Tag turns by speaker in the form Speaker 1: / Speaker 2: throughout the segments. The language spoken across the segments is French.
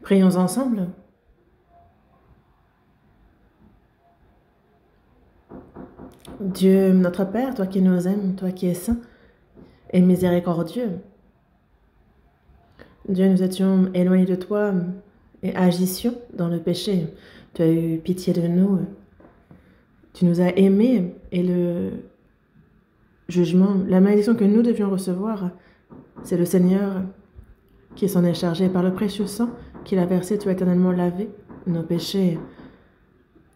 Speaker 1: Prions ensemble. Dieu, notre Père, toi qui nous aimes, toi qui es saint et miséricordieux, Dieu, nous étions éloignés de toi et agissions dans le péché. Tu as eu pitié de nous. Tu nous as aimés et le jugement, la malédiction que nous devions recevoir, c'est le Seigneur qui s'en est chargé. Par le précieux sang qu'il a versé, tu as éternellement lavé nos péchés.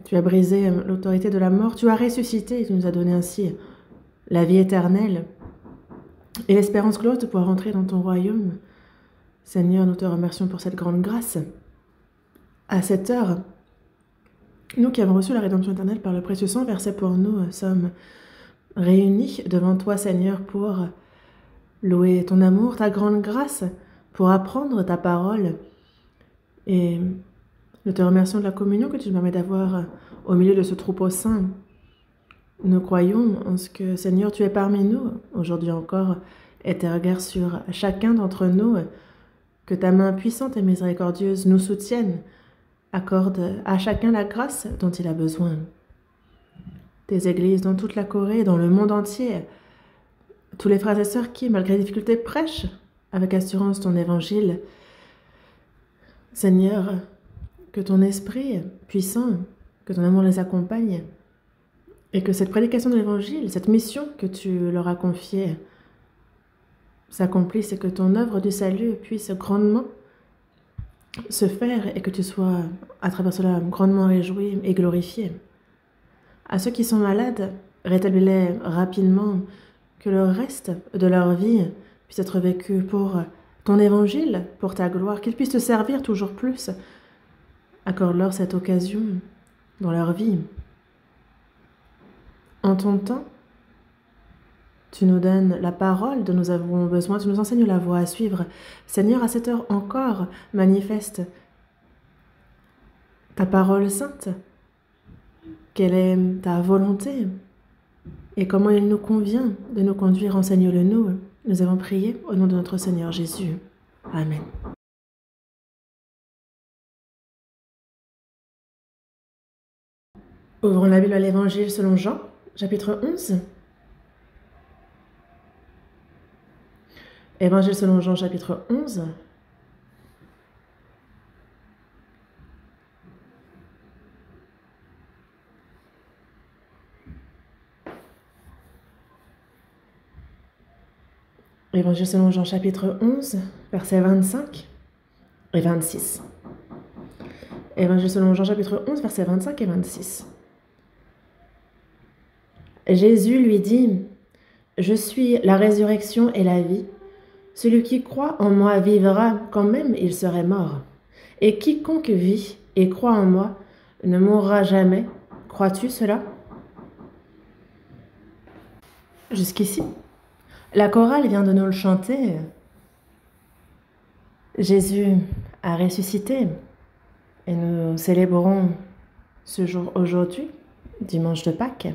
Speaker 1: Tu as brisé l'autorité de la mort. Tu as ressuscité et tu nous as donné ainsi la vie éternelle et l'espérance glorieuse de pouvoir rentrer dans ton royaume. Seigneur, nous te remercions pour cette grande grâce. À cette heure, nous qui avons reçu la rédemption éternelle par le précieux sang versé pour nous, sommes réunis devant toi, Seigneur, pour louer ton amour, ta grande grâce, pour apprendre ta parole. Et nous te remercions de la communion que tu nous permets d'avoir au milieu de ce troupeau saint. Nous croyons en ce que, Seigneur, tu es parmi nous, aujourd'hui encore, et tes regards sur chacun d'entre nous, que ta main puissante et miséricordieuse nous soutienne, accorde à chacun la grâce dont il a besoin. Tes églises dans toute la Corée, dans le monde entier, tous les frères et sœurs qui, malgré les difficultés, prêchent avec assurance ton évangile. Seigneur, que ton esprit puissant, que ton amour les accompagne, et que cette prédication de l'évangile, cette mission que tu leur as confiée, s'accomplisse et que ton œuvre du salut puisse grandement se faire et que tu sois, à travers cela, grandement réjoui et glorifié. À ceux qui sont malades, rétablis-les rapidement, que le reste de leur vie puisse être vécu pour ton évangile, pour ta gloire, qu'ils puissent te servir toujours plus. Accorde-leur cette occasion dans leur vie. En ton temps, tu nous donnes la parole dont nous avons besoin, tu nous enseignes la voie à suivre. Seigneur, à cette heure encore, manifeste ta parole sainte. Quelle est ta volonté et comment il nous convient de nous conduire, enseigne-le nous. Nous avons prié au nom de notre Seigneur Jésus. Amen. Ouvrons la Bible à l'Évangile selon Jean, chapitre 11. Évangile selon Jean, chapitre 11. Évangile selon Jean, chapitre 11, versets 25 et 26. Évangile selon Jean, chapitre 11, versets 25 et 26. Jésus lui dit, « Je suis la résurrection et la vie. Celui qui croit en moi vivra quand même il serait mort. Et quiconque vit et croit en moi ne mourra jamais. Crois-tu cela ?» Jusqu'ici, la chorale vient de nous le chanter. Jésus a ressuscité et nous célébrons ce jour aujourd'hui, dimanche de Pâques.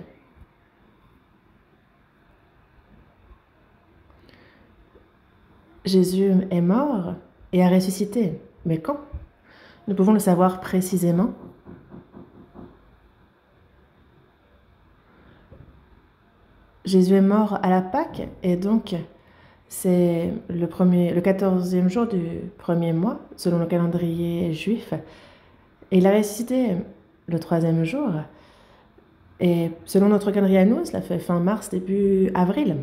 Speaker 1: Jésus est mort et a ressuscité. Mais quand? Nous pouvons le savoir précisément. Jésus est mort à la Pâques et donc c'est le 14e jour du premier mois, selon le calendrier juif. Et il a ressuscité le 3e jour. Et selon notre calendrier à nous, cela fait fin mars, début avril.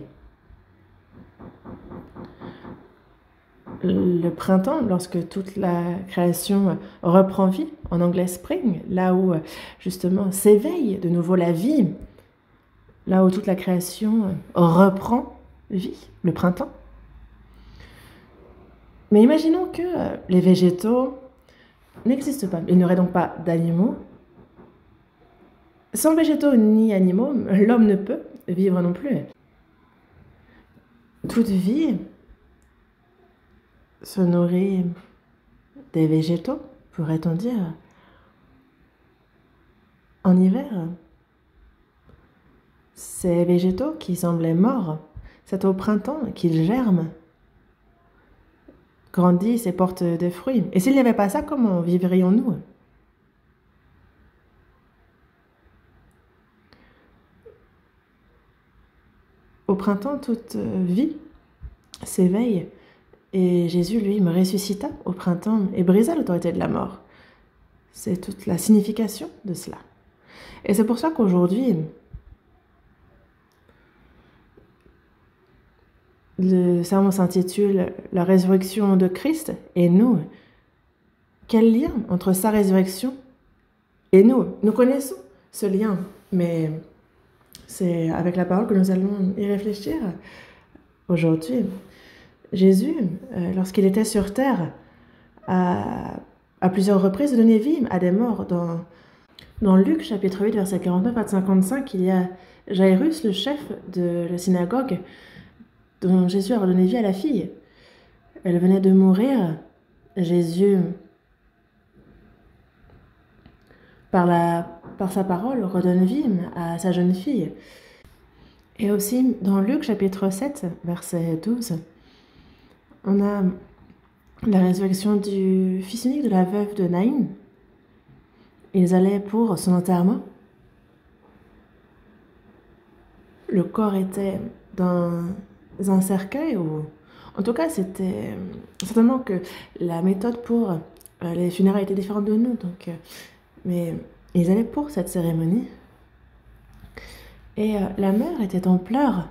Speaker 1: Le printemps, lorsque toute la création reprend vie, en anglais spring, là où justement s'éveille de nouveau la vie, là où toute la création reprend vie, le printemps. Mais imaginons que les végétaux n'existent pas. Il n'y aurait donc pas d'animaux. Sans végétaux ni animaux, l'homme ne peut vivre non plus. Toute vie se nourrit des végétaux, pourrait-on dire, en hiver. Ces végétaux qui semblaient morts, c'est au printemps qu'ils germent. grandisse et porte des fruits. Et s'il n'y avait pas ça, comment vivrions-nous? Au printemps, toute vie s'éveille. Et Jésus, lui, me ressuscita au printemps et brisa l'autorité de la mort. C'est toute la signification de cela. Et c'est pour ça qu'aujourd'hui, le sermon s'intitule « La résurrection de Christ et nous ». Quel lien entre sa résurrection et nous? Nous connaissons ce lien, mais c'est avec la parole que nous allons y réfléchir aujourd'hui. Jésus, lorsqu'il était sur terre, a à plusieurs reprises donné vie à des morts. Dans Luc, chapitre 8, versets 49 à 55, il y a Jairus, le chef de la synagogue, dont Jésus a redonné vie à la fille. Elle venait de mourir. Jésus, par sa parole, redonne vie à sa jeune fille. Et aussi, dans Luc, chapitre 7, verset 12, on a la résurrection du fils unique de la veuve de Naïm. Ils allaient pour son enterrement. Le corps était dans un cercueil, ou en tout cas, c'était certainement que la méthode pour les funérailles était différente de nous. Mais ils allaient pour cette cérémonie. Et la mère était en pleurs.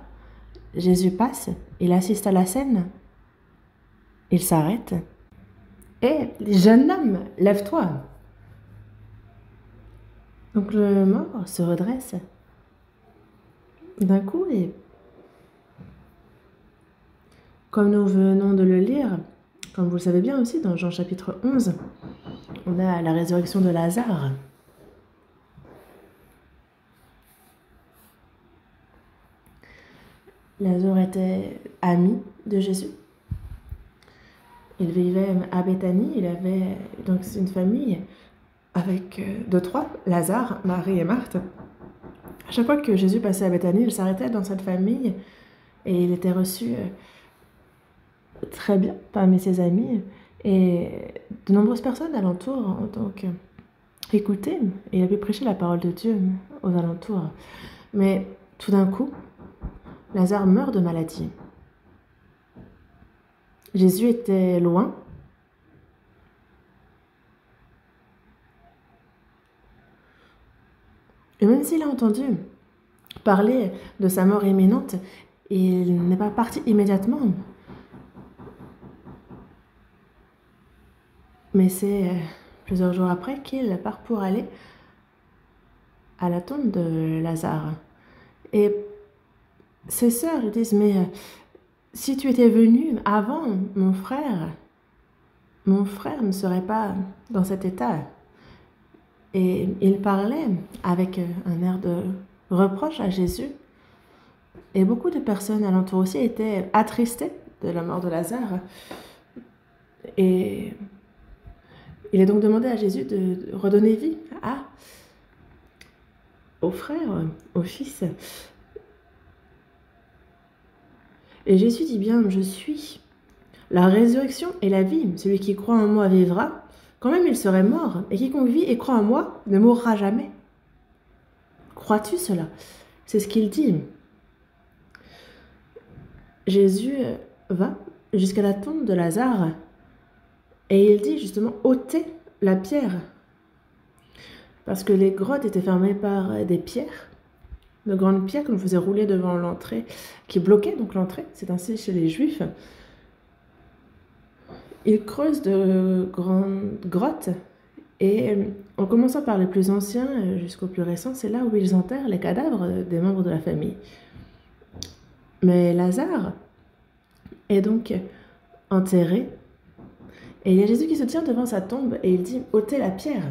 Speaker 1: Jésus passe, il assiste à la scène. Il s'arrête. Et jeune homme, lève-toi. Donc le mort se redresse d'un coup et comme nous venons de le lire, comme vous le savez bien aussi dans Jean chapitre 11, on a la résurrection de Lazare. Lazare était ami de Jésus. Il vivait à Béthanie, il avait donc une famille avec trois, Lazare, Marie et Marthe. À chaque fois que Jésus passait à Béthanie, il s'arrêtait dans cette famille et il était reçu très bien parmi ses amis. Et de nombreuses personnes alentour ont donc écouté et il a pu prêcher la parole de Dieu aux alentours. Mais tout d'un coup, Lazare meurt de maladie. Jésus était loin. Et même s'il a entendu parler de sa mort imminente, il n'est pas parti immédiatement. Mais c'est plusieurs jours après qu'il part pour aller à la tombe de Lazare. Et ses sœurs lui disent, mais si tu étais venu avant mon frère ne serait pas dans cet état. Et il parlait avec un air de reproche à Jésus. Et beaucoup de personnes alentour aussi étaient attristées de la mort de Lazare. Et il est donc demandé à Jésus de redonner vie au frère, au fils. Et Jésus dit bien, je suis la résurrection et la vie. Celui qui croit en moi vivra, quand même il serait mort. Et quiconque vit et croit en moi ne mourra jamais. Crois-tu cela? C'est ce qu'il dit. Jésus va jusqu'à la tombe de Lazare et il dit justement ôtez la pierre. Parce que les grottes étaient fermées par des pierres, de grandes pierres que l'on faisait rouler devant l'entrée, qui bloquaient donc l'entrée. C'est ainsi chez les Juifs. Ils creusent de grandes grottes et en commençant par les plus anciens jusqu'aux plus récents, c'est là où ils enterrent les cadavres des membres de la famille. Mais Lazare est donc enterré et il y a Jésus qui se tient devant sa tombe et il dit « ôtez la pierre ».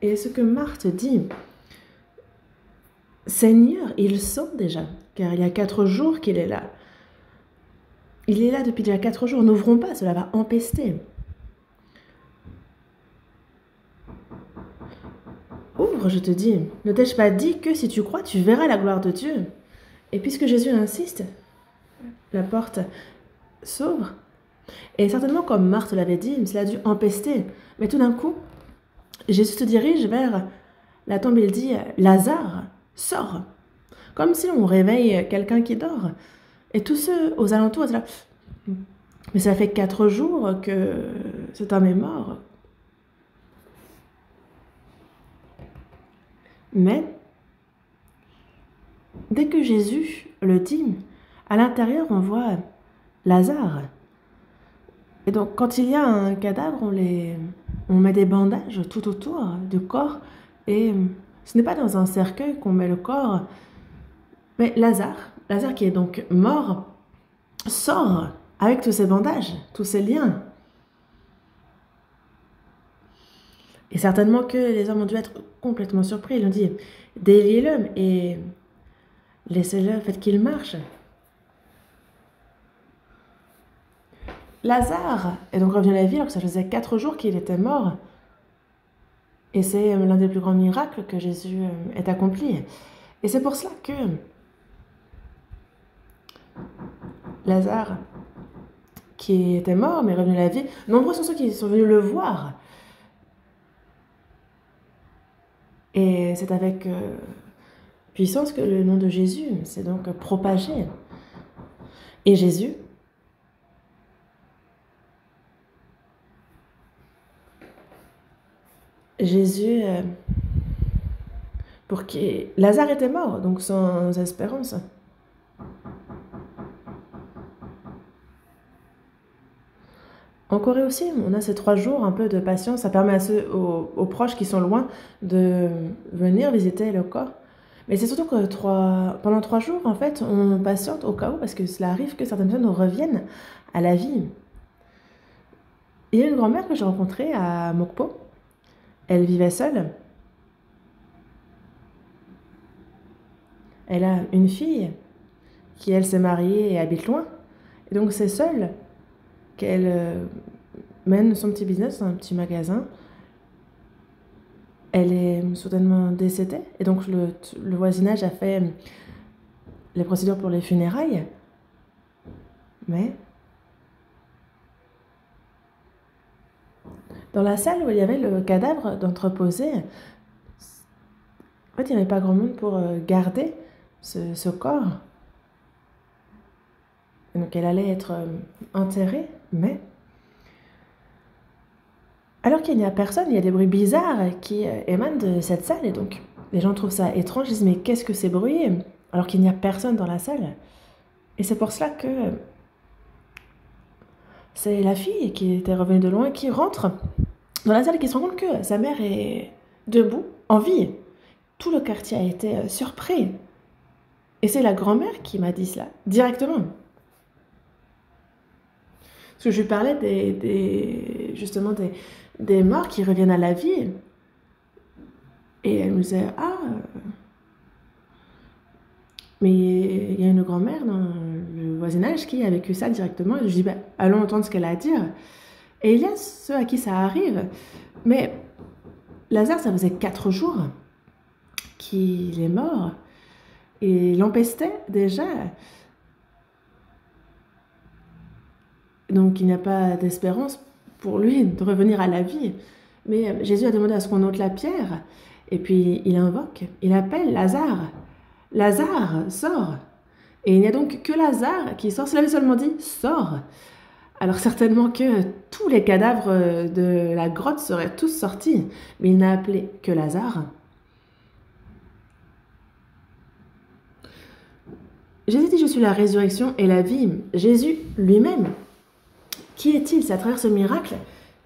Speaker 1: Et ce que Marthe dit « Seigneur, il sent déjà, car il y a 4 jours qu'il est là. Il est là depuis déjà 4 jours, n'ouvrons pas, cela va empester. » Ouvre, je te dis. Ne t'ai-je pas dit que si tu crois, tu verras la gloire de Dieu? Et puisque Jésus insiste, la porte s'ouvre Et certainement, comme Marthe l'avait dit, cela a dû empester. Mais tout d'un coup, Jésus se dirige vers la tombe et il dit « Lazare, sors !» Comme si on réveille quelqu'un qui dort. Et tous ceux aux alentours étaient là « Mais ça fait 4 jours que cet homme est mort. » Mais, dès que Jésus le dit, à l'intérieur, on voit Lazare. Et donc, quand il y a un cadavre, on met des bandages tout autour du corps. Et ce n'est pas dans un cercueil qu'on met le corps. Mais Lazare qui est donc mort, sort avec tous ces bandages, tous ces liens. Et certainement que les hommes ont dû être complètement surpris. Ils ont dit, déliez-le et laissez-le, faites qu'il marche. Lazare est donc revenu à la vie alors que ça faisait 4 jours qu'il était mort. Et c'est l'un des plus grands miracles que Jésus ait accompli. Et c'est pour cela que Lazare, qui était mort mais revenu à la vie, nombreux sont ceux qui sont venus le voir. Et c'est avec puissance que le nom de Jésus s'est donc propagé. Et Jésus, pour qui Lazare était mort, donc sans espérance. En Corée aussi, on a ces 3 jours, un peu de patience. Ça permet aux proches qui sont loin de venir visiter le corps. Mais c'est surtout que pendant 3 jours, en fait, on patiente au cas où, parce que cela arrive que certaines personnes reviennent à la vie. Il y a une grand-mère que j'ai rencontrée à Mokpo. Elle vivait seule. Elle a une fille qui, elle, s'est mariée et habite loin. Et donc, c'est seule qu'elle mène son petit business dans un petit magasin. Elle est soudainement décédée. Et donc, le voisinage a fait les procédures pour les funérailles. Mais dans la salle où il y avait le cadavre d'entreposé, en fait, il n'y avait pas grand monde pour garder ce corps. Et donc, elle allait être enterrée, mais alors qu'il n'y a personne, il y a des bruits bizarres qui émanent de cette salle. Et donc, les gens trouvent ça étrange. Ils disent, mais qu'est-ce que ces bruits? Alors qu'il n'y a personne dans la salle. Et c'est pour cela que c'est la fille qui était revenue de loin qui rentre dans la salle et qui se rend compte que sa mère est debout, en vie. Tout le quartier a été surpris. Et c'est la grand-mère qui m'a dit cela, directement. Parce que je lui parlais justement des morts qui reviennent à la vie. Et elle me disait, mais il y a une grand-mère dans le voisinage qui a vécu ça directement. Et je dis, allons entendre ce qu'elle a à dire. Et il y a ceux à qui ça arrive. Mais Lazare, ça faisait 4 jours qu'il est mort. Et il empestait déjà. Donc il n'y a pas d'espérance pour lui de revenir à la vie. Mais Jésus a demandé à ce qu'on ôte la pierre. Et puis il invoque, il appelle Lazare. Lazare, sors. Et il n'y a donc que Lazare qui sort. S'il avait seulement dit, sors. Alors certainement que tous les cadavres de la grotte seraient tous sortis. Mais il n'a appelé que Lazare. Jésus dit, je suis la résurrection et la vie. Jésus lui-même, qui est-il? C'est à travers ce miracle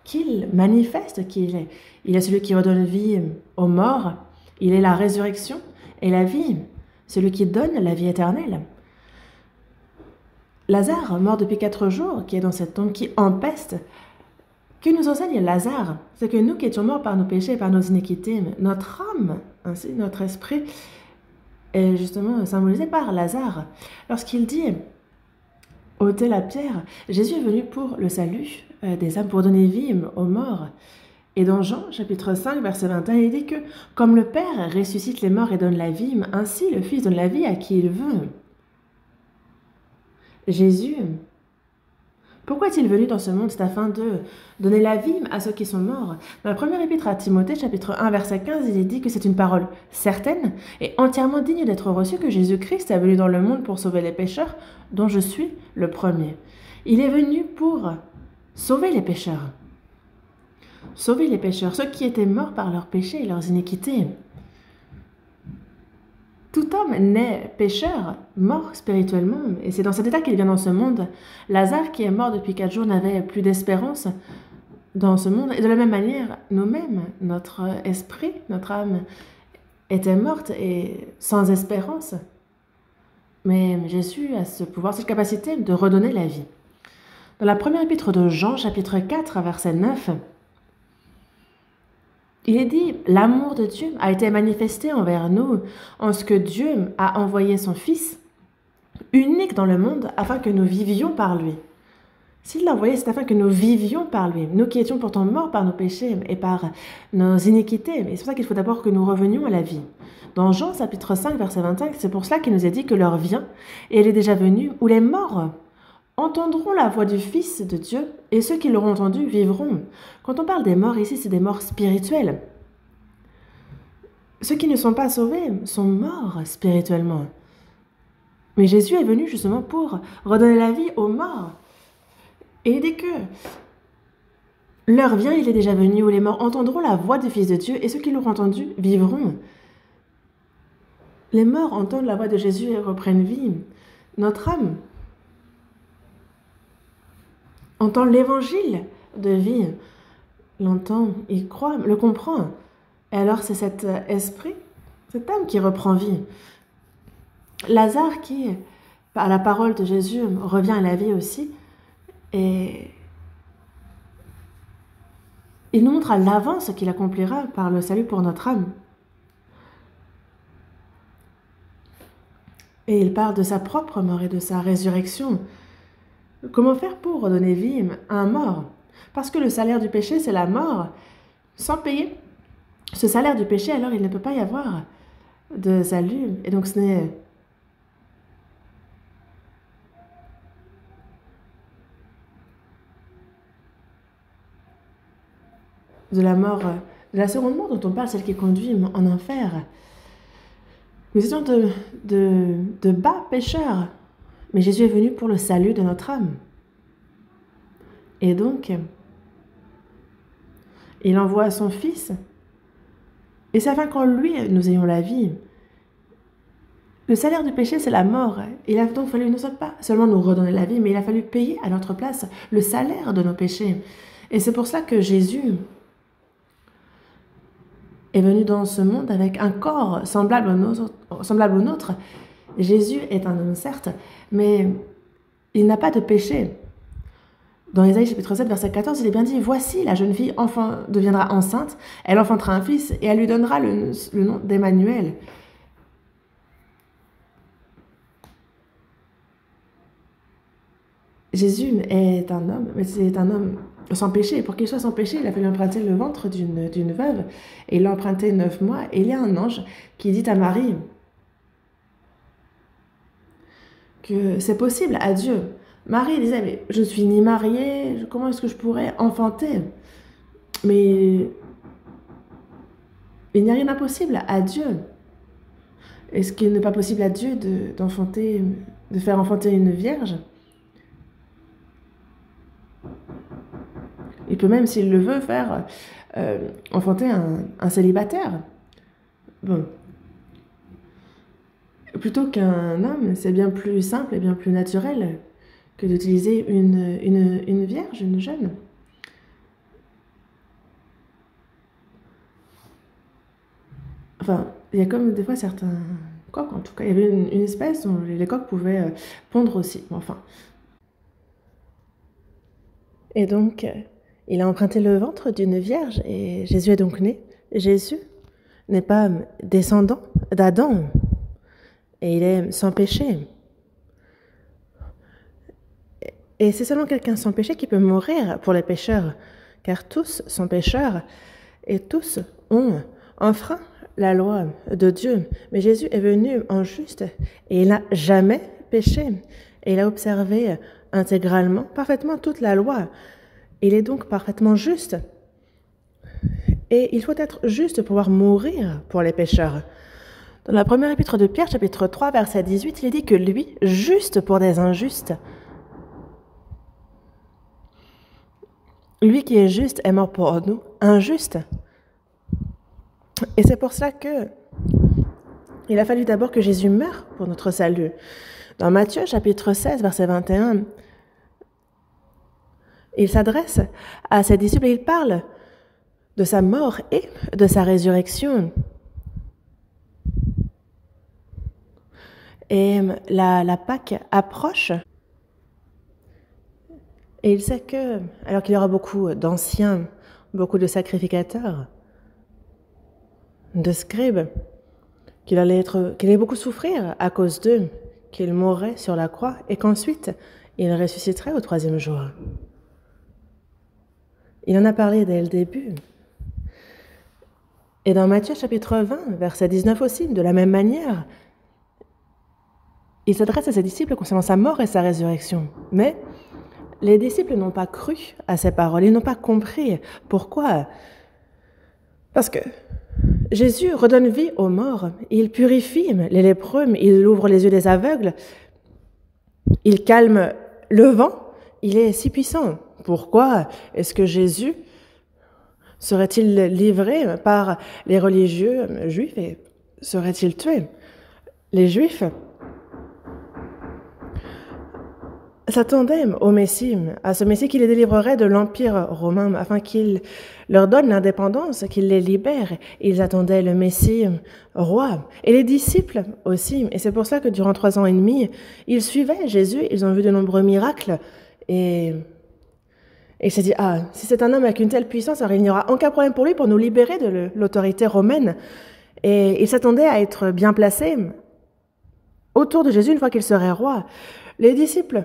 Speaker 1: qu'il manifeste qu'il est. Il est celui qui redonne vie aux morts. Il est la résurrection et la vie. Celui qui donne la vie éternelle. Lazare, mort depuis 4 jours, qui est dans cette tombe, qui empeste, que nous enseigne Lazare, c'est que nous qui étions morts par nos péchés et par nos iniquités, notre âme, ainsi notre esprit, est justement symbolisé par Lazare. Lorsqu'il dit « ôtez la pierre », Jésus est venu pour le salut des âmes, pour donner vie aux morts. Et dans Jean, chapitre 5, verset 21, il dit que « Comme le Père ressuscite les morts et donne la vie, ainsi le Fils donne la vie à qui il veut. » Jésus Pourquoi est-il venu dans ce monde? C'est afin de donner la vie à ceux qui sont morts. Dans le premier épître à Timothée, chapitre 1, verset 15, il est dit que c'est une parole certaine et entièrement digne d'être reçue que Jésus-Christ est venu dans le monde pour sauver les pécheurs, dont je suis le premier. Il est venu pour sauver les pécheurs. Sauver les pécheurs, ceux qui étaient morts par leurs péchés et leurs iniquités. Tout homme naît pécheur, mort spirituellement, et c'est dans cet état qu'il vient dans ce monde. Lazare, qui est mort depuis 4 jours, n'avait plus d'espérance dans ce monde. Et de la même manière, nous-mêmes, notre esprit, notre âme, était morte et sans espérance. Mais Jésus a ce pouvoir, cette capacité de redonner la vie. Dans la première épître de Jean, chapitre 4, verset 9, il est dit, l'amour de Dieu a été manifesté envers nous en ce que Dieu a envoyé son Fils unique dans le monde afin que nous vivions par lui. S'il l'a envoyé, c'est afin que nous vivions par lui. Nous qui étions pourtant morts par nos péchés et par nos iniquités. Et c'est pour ça qu'il faut d'abord que nous revenions à la vie. Dans Jean chapitre 5, verset 25, c'est pour cela qu'il nous est dit que l'heure vient, et elle est déjà venue, où les morts entendront la voix du Fils de Dieu, et ceux qui l'auront entendu vivront. Quand on parle des morts ici, c'est des morts spirituelles. Ceux qui ne sont pas sauvés sont morts spirituellement. Mais Jésus est venu justement pour redonner la vie aux morts. Et dès que l'heure vient, il est déjà venu, où les morts entendront la voix du Fils de Dieu, et ceux qui l'auront entendu vivront. Les morts entendent la voix de Jésus et reprennent vie. Notre âme entend l'évangile de vie, l'entend, il croit, le comprend. Et alors c'est cet esprit, cette âme qui reprend vie. Lazare qui, par la parole de Jésus, revient à la vie aussi, et il nous montre à l'avance ce qu'il accomplira par le salut pour notre âme. Et il parle de sa propre mort et de sa résurrection. Comment faire pour redonner vie à un mort? Parce que le salaire du péché, c'est la mort. Sans payer ce salaire du péché, alors il ne peut pas y avoir de salut. Et donc ce n'est de la mort, de la seconde mort dont on parle, celle qui conduit en enfer. Nous étions de bas pécheurs. Mais Jésus est venu pour le salut de notre âme. Et donc, il envoie son Fils. Et c'est afin qu'en lui, nous ayons la vie. Le salaire du péché, c'est la mort. Il a donc fallu non pas seulement nous redonner la vie, mais il a fallu payer à notre place le salaire de nos péchés. Et c'est pour cela que Jésus est venu dans ce monde avec un corps semblable au nôtre. Jésus est un homme, certes, mais il n'a pas de péché. Dans Ésaïe chapitre 7, verset 14, il est bien dit « Voici, la jeune fille deviendra enceinte, elle enfantera un fils, et elle lui donnera le nom d'Emmanuel. » Jésus est un homme, mais c'est un homme sans péché. Et pour qu'il soit sans péché, il a fallu emprunter le ventre d'une veuve, et il l'a emprunté 9 mois, et il y a un ange qui dit à Marie que c'est possible à Dieu. Marie disait, mais je ne suis ni mariée, comment est-ce que je pourrais enfanter? Mais il n'y a rien d'impossible à Dieu. Est-ce qu'il n'est pas possible à Dieu de faire enfanter une vierge? Il peut même, s'il le veut, faire enfanter un célibataire. Bon. Plutôt qu'un homme, c'est bien plus simple et bien plus naturel que d'utiliser une vierge, une jeune. Enfin, il y a comme des fois certains coqs, en tout cas, il y avait une espèce dont les coqs pouvaient pondre aussi. Enfin. Et donc, il a emprunté le ventre d'une vierge et Jésus est donc né. Jésus n'est pas descendant d'Adam et il est sans péché. Et c'est seulement quelqu'un sans péché qui peut mourir pour les pécheurs, car tous sont pécheurs et tous ont enfreint la loi de Dieu. Mais Jésus est venu en juste et il n'a jamais péché. et il a observé intégralement, parfaitement toute la loi. Il est donc parfaitement juste. Et il faut être juste pour pouvoir mourir pour les pécheurs. Dans la première épître de Pierre, chapitre 3, verset 18, il est dit que lui, juste pour des injustes, lui qui est juste est mort pour nous, injuste. Et c'est pour cela que il a fallu d'abord que Jésus meure pour notre salut. Dans Matthieu, chapitre 16, verset 21, il s'adresse à ses disciples et il parle de sa mort et de sa résurrection. Et la Pâque approche. Et il sait que, alors qu'il y aura beaucoup d'anciens, beaucoup de sacrificateurs, de scribes, qu'il allait beaucoup souffrir à cause d'eux, qu'il mourrait sur la croix et qu'ensuite il ressusciterait au 3e jour. Il en a parlé dès le début. Et dans Matthieu chapitre 20, verset 19 aussi, de la même manière, il s'adresse à ses disciples concernant sa mort et sa résurrection. Mais les disciples n'ont pas cru à ces paroles, ils n'ont pas compris. Pourquoi? Parce que Jésus redonne vie aux morts, il purifie les lépreux, il ouvre les yeux des aveugles, il calme le vent, il est si puissant. Pourquoi est-ce que Jésus serait-il livré par les religieux juifs et serait-il tué? Les Juifs s'attendaient au Messie, à ce Messie qui les délivrerait de l'Empire romain afin qu'il leur donne l'indépendance, qu'il les libère. Ils attendaient le Messie roi. Et les disciples aussi. Et c'est pour ça que durant 3 ans et demi, ils suivaient Jésus, ils ont vu de nombreux miracles. Et il s'est dit, si c'est un homme avec une telle puissance, alors il n'y aura aucun problème pour lui pour nous libérer de l'autorité romaine. Et il s'attendait à être bien placé autour de Jésus une fois qu'il serait roi. Les disciples,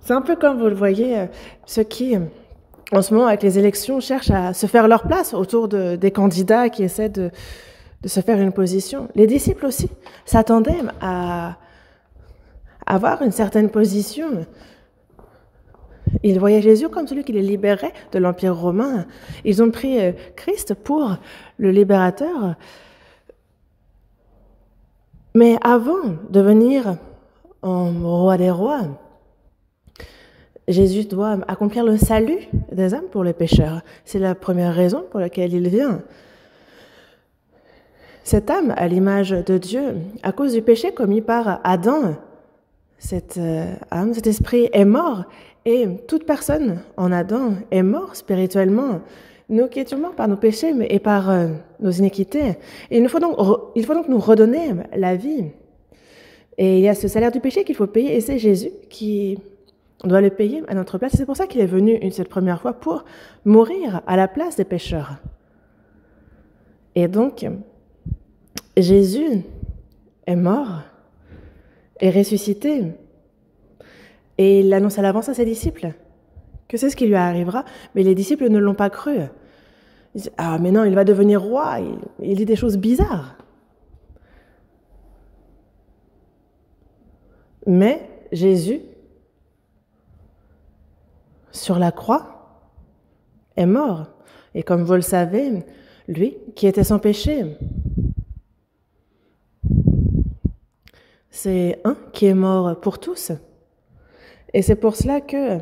Speaker 1: c'est un peu comme vous le voyez, ceux qui, en ce moment, avec les élections, cherchent à se faire leur place autour des candidats qui essaient de se faire une position. Les disciples aussi s'attendaient à avoir une certaine position. Ils voyaient Jésus comme celui qui les libérait de l'Empire romain. Ils ont pris Christ pour le libérateur. Mais avant de venir en roi des rois, Jésus doit accomplir le salut des âmes pour les pécheurs. C'est la première raison pour laquelle il vient. Cette âme, à l'image de Dieu, à cause du péché commis par Adam, cette âme, cet esprit est mort et toute personne en Adam est mort spirituellement. Nous qui étions morts par nos péchés et par nos iniquités. Et il faut donc nous redonner la vie. Et il y a ce salaire du péché qu'il faut payer et c'est Jésus qui doit le payer à notre place. C'est pour ça qu'il est venu cette première fois pour mourir à la place des pécheurs. Et donc, Jésus est mort, est ressuscité. Et il annonce à l'avance à ses disciples que c'est ce qui lui arrivera. Mais les disciples ne l'ont pas cru. Ils disent, mais non, il va devenir roi. Il dit des choses bizarres. Mais Jésus, sur la croix, est mort. Et comme vous le savez, lui qui était sans péché, c'est un qui est mort pour tous. Et c'est pour cela que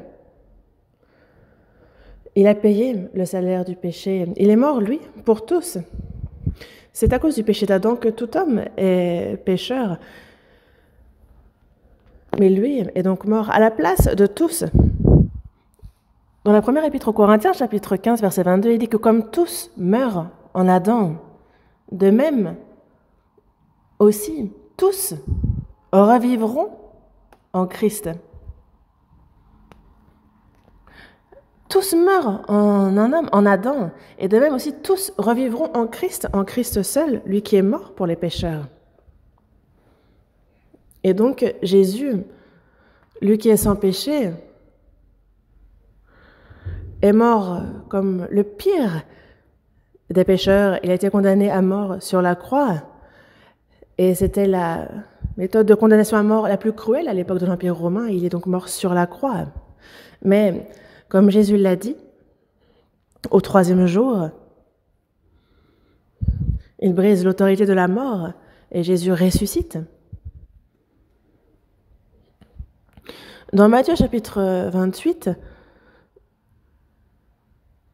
Speaker 1: il a payé le salaire du péché. Il est mort, lui, pour tous. C'est à cause du péché d'Adam que tout homme est pécheur. Mais lui est donc mort à la place de tous. Dans la première épître aux Corinthiens, chapitre 15, verset 22, il dit que comme tous meurent en Adam, de même aussi tous revivront en Christ. Tous meurent en un homme, en Adam, et de même aussi tous revivront en Christ seul, lui qui est mort pour les pécheurs. Et donc Jésus, lui qui est sans péché, est mort comme le pire des pécheurs. Il a été condamné à mort sur la croix. Et c'était la méthode de condamnation à mort la plus cruelle à l'époque de l'Empire romain. Il est donc mort sur la croix. Mais, comme Jésus l'a dit, au 3e jour, il brise l'autorité de la mort et Jésus ressuscite. Dans Matthieu chapitre 28,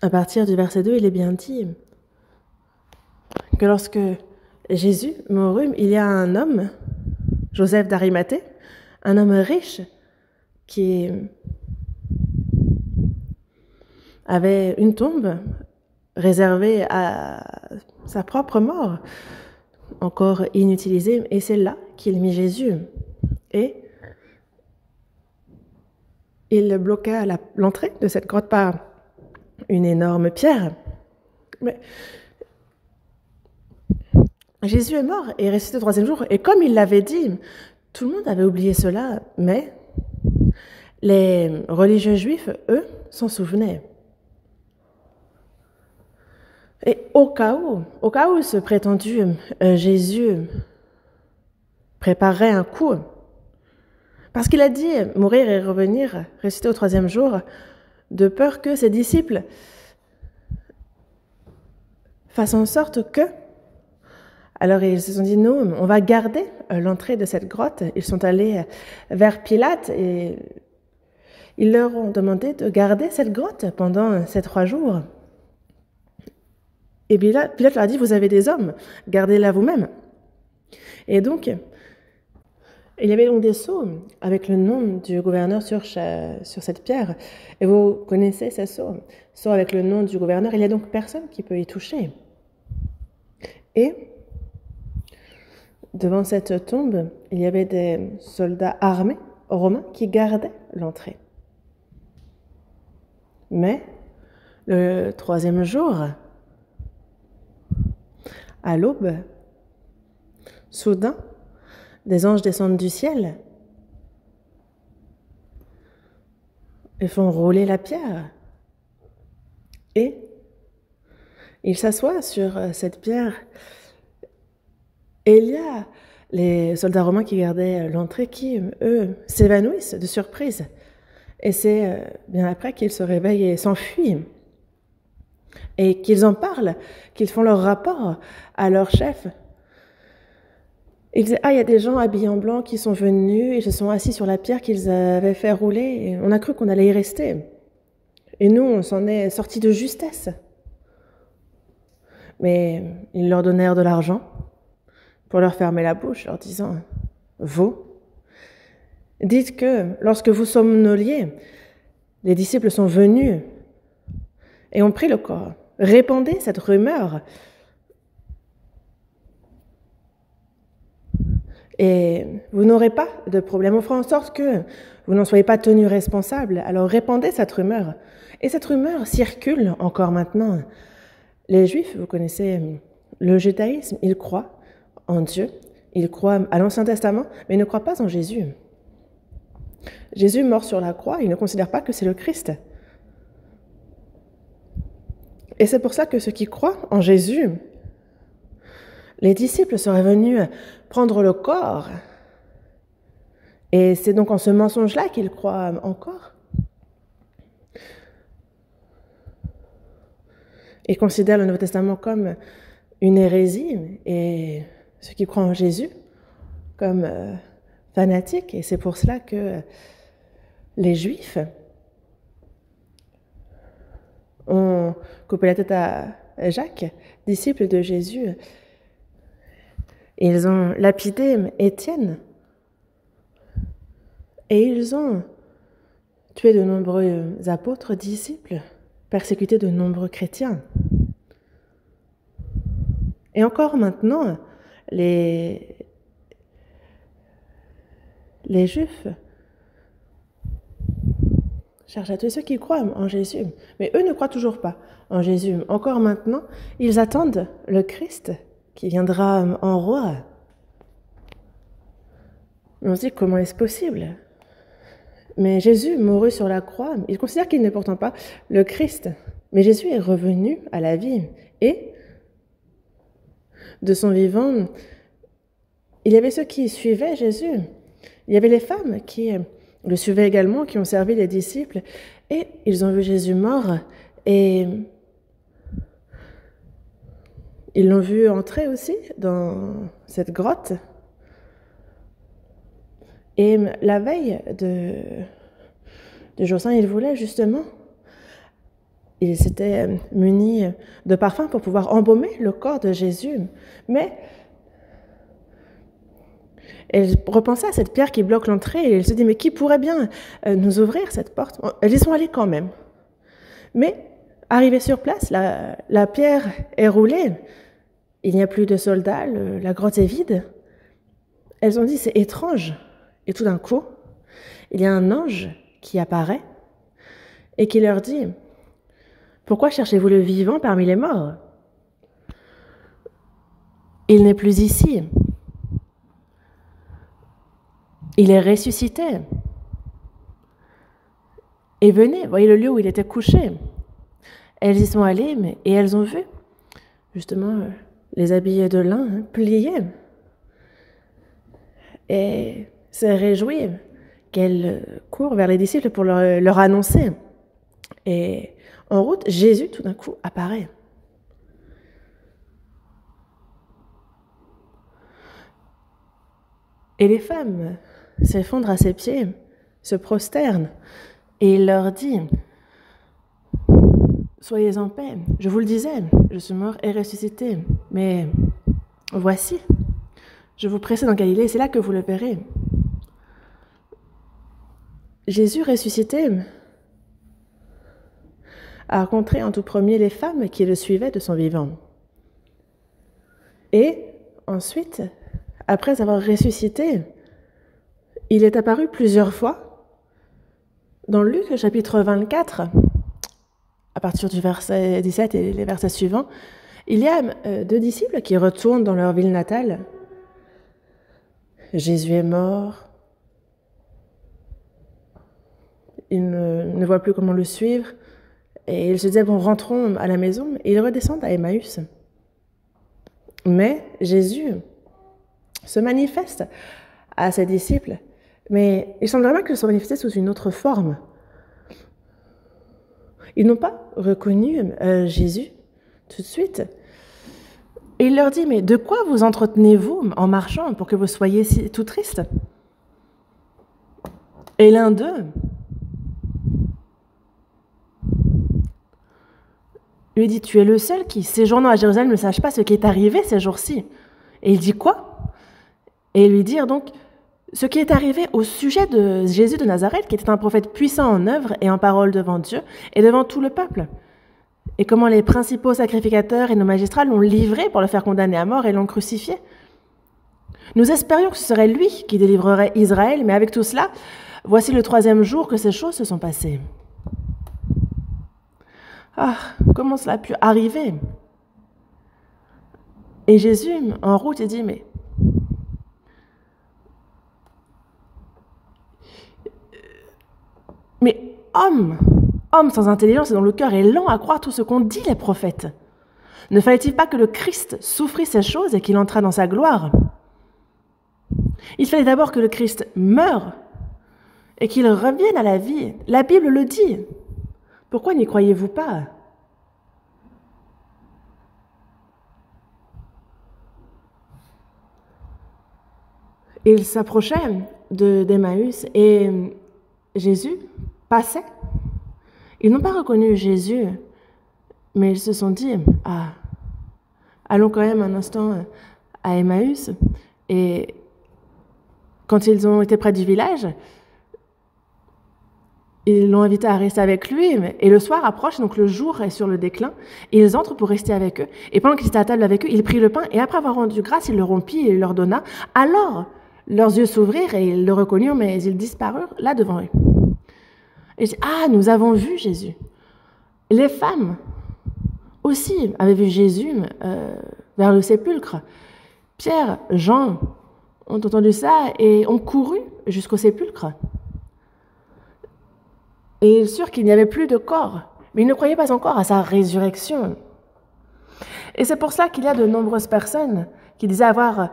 Speaker 1: à partir du verset 2, il est bien dit que lorsque Jésus mourut, il y a un homme, Joseph d'Arimathée, un homme riche qui avait une tombe réservée à sa propre mort, encore inutilisée, et c'est là qu'il mit Jésus. Et il bloqua l'entrée de cette grotte par une énorme pierre. Mais Jésus est mort et est ressuscité au 3e jour. Et comme il l'avait dit, tout le monde avait oublié cela, mais les religieux juifs, eux, s'en souvenaient. Et au cas où ce prétendu Jésus préparerait un coup, parce qu'il a dit mourir et revenir, ressusciter au 3e jour, de peur que ses disciples fassent en sorte que... Alors ils se sont dit, nous, on va garder l'entrée de cette grotte. Ils sont allés vers Pilate et ils leur ont demandé de garder cette grotte pendant ces 3 jours. Et Pilate leur a dit, vous avez des hommes, gardez-la vous-même. Et donc, il y avait donc des sceaux avec le nom du gouverneur sur cette pierre. Et vous connaissez ces sceaux avec le nom du gouverneur. Il n'y a donc personne qui peut y toucher. Et devant cette tombe, il y avait des soldats armés romains qui gardaient l'entrée. Mais le 3e jour, à l'aube, soudain, des anges descendent du ciel et font rouler la pierre. Et ils s'assoient sur cette pierre. Et il y a les soldats romains qui gardaient l'entrée qui, eux, s'évanouissent de surprise. Et c'est bien après qu'ils se réveillent et s'enfuient. Et qu'ils en parlent, qu'ils font leur rapport à leur chef. Ils disaient, il y a des gens habillés en blanc qui sont venus et se sont assis sur la pierre qu'ils avaient fait rouler. Et on a cru qu'on allait y rester. Et nous, on s'en est sortis de justesse. Mais ils leur donnèrent de l'argent pour leur fermer la bouche, leur disant, vous, dites que lorsque vous somnoliez, les disciples sont venus et ont pris le corps. Répandez cette rumeur. Et vous n'aurez pas de problème. On fera en sorte que vous n'en soyez pas tenus responsables. Alors répandez cette rumeur. Et cette rumeur circule encore maintenant. Les Juifs, vous connaissez le judaïsme, ils croient en Dieu, ils croient à l'Ancien Testament, mais ils ne croient pas en Jésus. Jésus mort sur la croix, ils ne considèrent pas que c'est le Christ. Et c'est pour ça que ceux qui croient en Jésus, les disciples seraient venus prendre le corps. Et c'est donc en ce mensonge-là qu'ils croient encore. Ils considèrent le Nouveau Testament comme une hérésie et ceux qui croient en Jésus comme fanatiques. Et c'est pour cela que les Juifs ont coupé la tête à Jacques, disciple de Jésus. Ils ont lapidé Étienne et ils ont tué de nombreux apôtres, disciples, persécuté de nombreux chrétiens. Et encore maintenant, les Juifs cherchent à tuer ceux qui croient en Jésus. Mais eux ne croient toujours pas en Jésus. Encore maintenant, ils attendent le Christ qui viendra en roi. On se dit, comment est-ce possible ? Mais Jésus mourut sur la croix. Ils considèrent qu'il n'est pourtant pas le Christ. Mais Jésus est revenu à la vie. Et de son vivant, il y avait ceux qui suivaient Jésus. Il y avait les femmes qui le suivaient également, qui ont servi les disciples. Et ils ont vu Jésus mort et ils l'ont vu entrer aussi dans cette grotte. Et la veille de jour saint, il voulait justement, il s'était muni de parfum pour pouvoir embaumer le corps de Jésus. Mais elle repensait à cette pierre qui bloque l'entrée et elle se dit, mais qui pourrait bien nous ouvrir cette porte? Elles y sont allées quand même. Mais arrivée sur place, la pierre est roulée. Il n'y a plus de soldats, la grotte est vide. Elles ont dit, c'est étrange. Et tout d'un coup, il y a un ange qui apparaît et qui leur dit, pourquoi cherchez-vous le vivant parmi les morts? Il n'est plus ici. Il est ressuscité. Et venez, voyez le lieu où il était couché. Elles y sont allées et elles ont vu, justement, les habits de lin pliés. Et se réjouit qu'elles courent vers les disciples pour leur annoncer. Et en route, Jésus, tout d'un coup, apparaît. Et les femmes s'effondrent à ses pieds, se prosternent, et il leur dit, « Soyez en paix, je vous le disais, je suis mort et ressuscité, mais voici, je vous précède en Galilée, c'est là que vous le verrez. » Jésus ressuscité a rencontré en tout premier les femmes qui le suivaient de son vivant. Et ensuite, après avoir ressuscité, il est apparu plusieurs fois dans Luc chapitre 24, à partir du verset 17 et les versets suivants. Il y a 2 disciples qui retournent dans leur ville natale. Jésus est mort. Ils ne voient plus comment le suivre. Et ils se disaient, bon, rentrons à la maison. Et ils redescendent à Emmaüs. Mais Jésus se manifeste à ses disciples. Mais il semble vraiment qu'il se manifestait sous une autre forme. Ils n'ont pas reconnu Jésus tout de suite. Et il leur dit, mais de quoi vous entretenez-vous en marchant pour que vous soyez tout tristes? Et l'un d'eux lui dit, tu es le seul qui, séjournant à Jérusalem, ne sache pas ce qui est arrivé ces jours-ci. Et il dit quoi? Et il lui dit donc, ce qui est arrivé au sujet de Jésus de Nazareth, qui était un prophète puissant en œuvre et en parole devant Dieu et devant tout le peuple. Et comment les principaux sacrificateurs et nos magistrats l'ont livré pour le faire condamner à mort et l'ont crucifié. Nous espérions que ce serait lui qui délivrerait Israël, mais avec tout cela, voici le 3e jour que ces choses se sont passées. Ah, comment cela a pu arriver? Et Jésus, en route, il dit, mais homme sans intelligence et dont le cœur est lent à croire tout ce qu'ont dit les prophètes. Ne fallait-il pas que le Christ souffrit ces choses et qu'il entrât dans sa gloire? Il fallait d'abord que le Christ meure et qu'il revienne à la vie. La Bible le dit. Pourquoi n'y croyez-vous pas? Il s'approchait d'Emmaüs et Jésus passait. Ils n'ont pas reconnu Jésus, mais ils se sont dit, ah, allons quand même un instant à Emmaüs. Et quand ils ont été près du village, ils l'ont invité à rester avec lui, et le soir approche, donc le jour est sur le déclin, et ils entrent pour rester avec eux. Et pendant qu'ils étaient à table avec eux, il prit le pain, et après avoir rendu grâce, il le rompit et il leur donna. Alors, leurs yeux s'ouvrirent et ils le reconnurent, mais ils disparurent là devant eux. Et je dis, ah, nous avons vu Jésus. Les femmes aussi avaient vu Jésus vers le sépulcre. Pierre, Jean ont entendu ça et ont couru jusqu'au sépulcre. Et ils surent qu'il n'y avait plus de corps, mais ils ne croyaient pas encore à sa résurrection. Et c'est pour cela qu'il y a de nombreuses personnes qui disaient avoir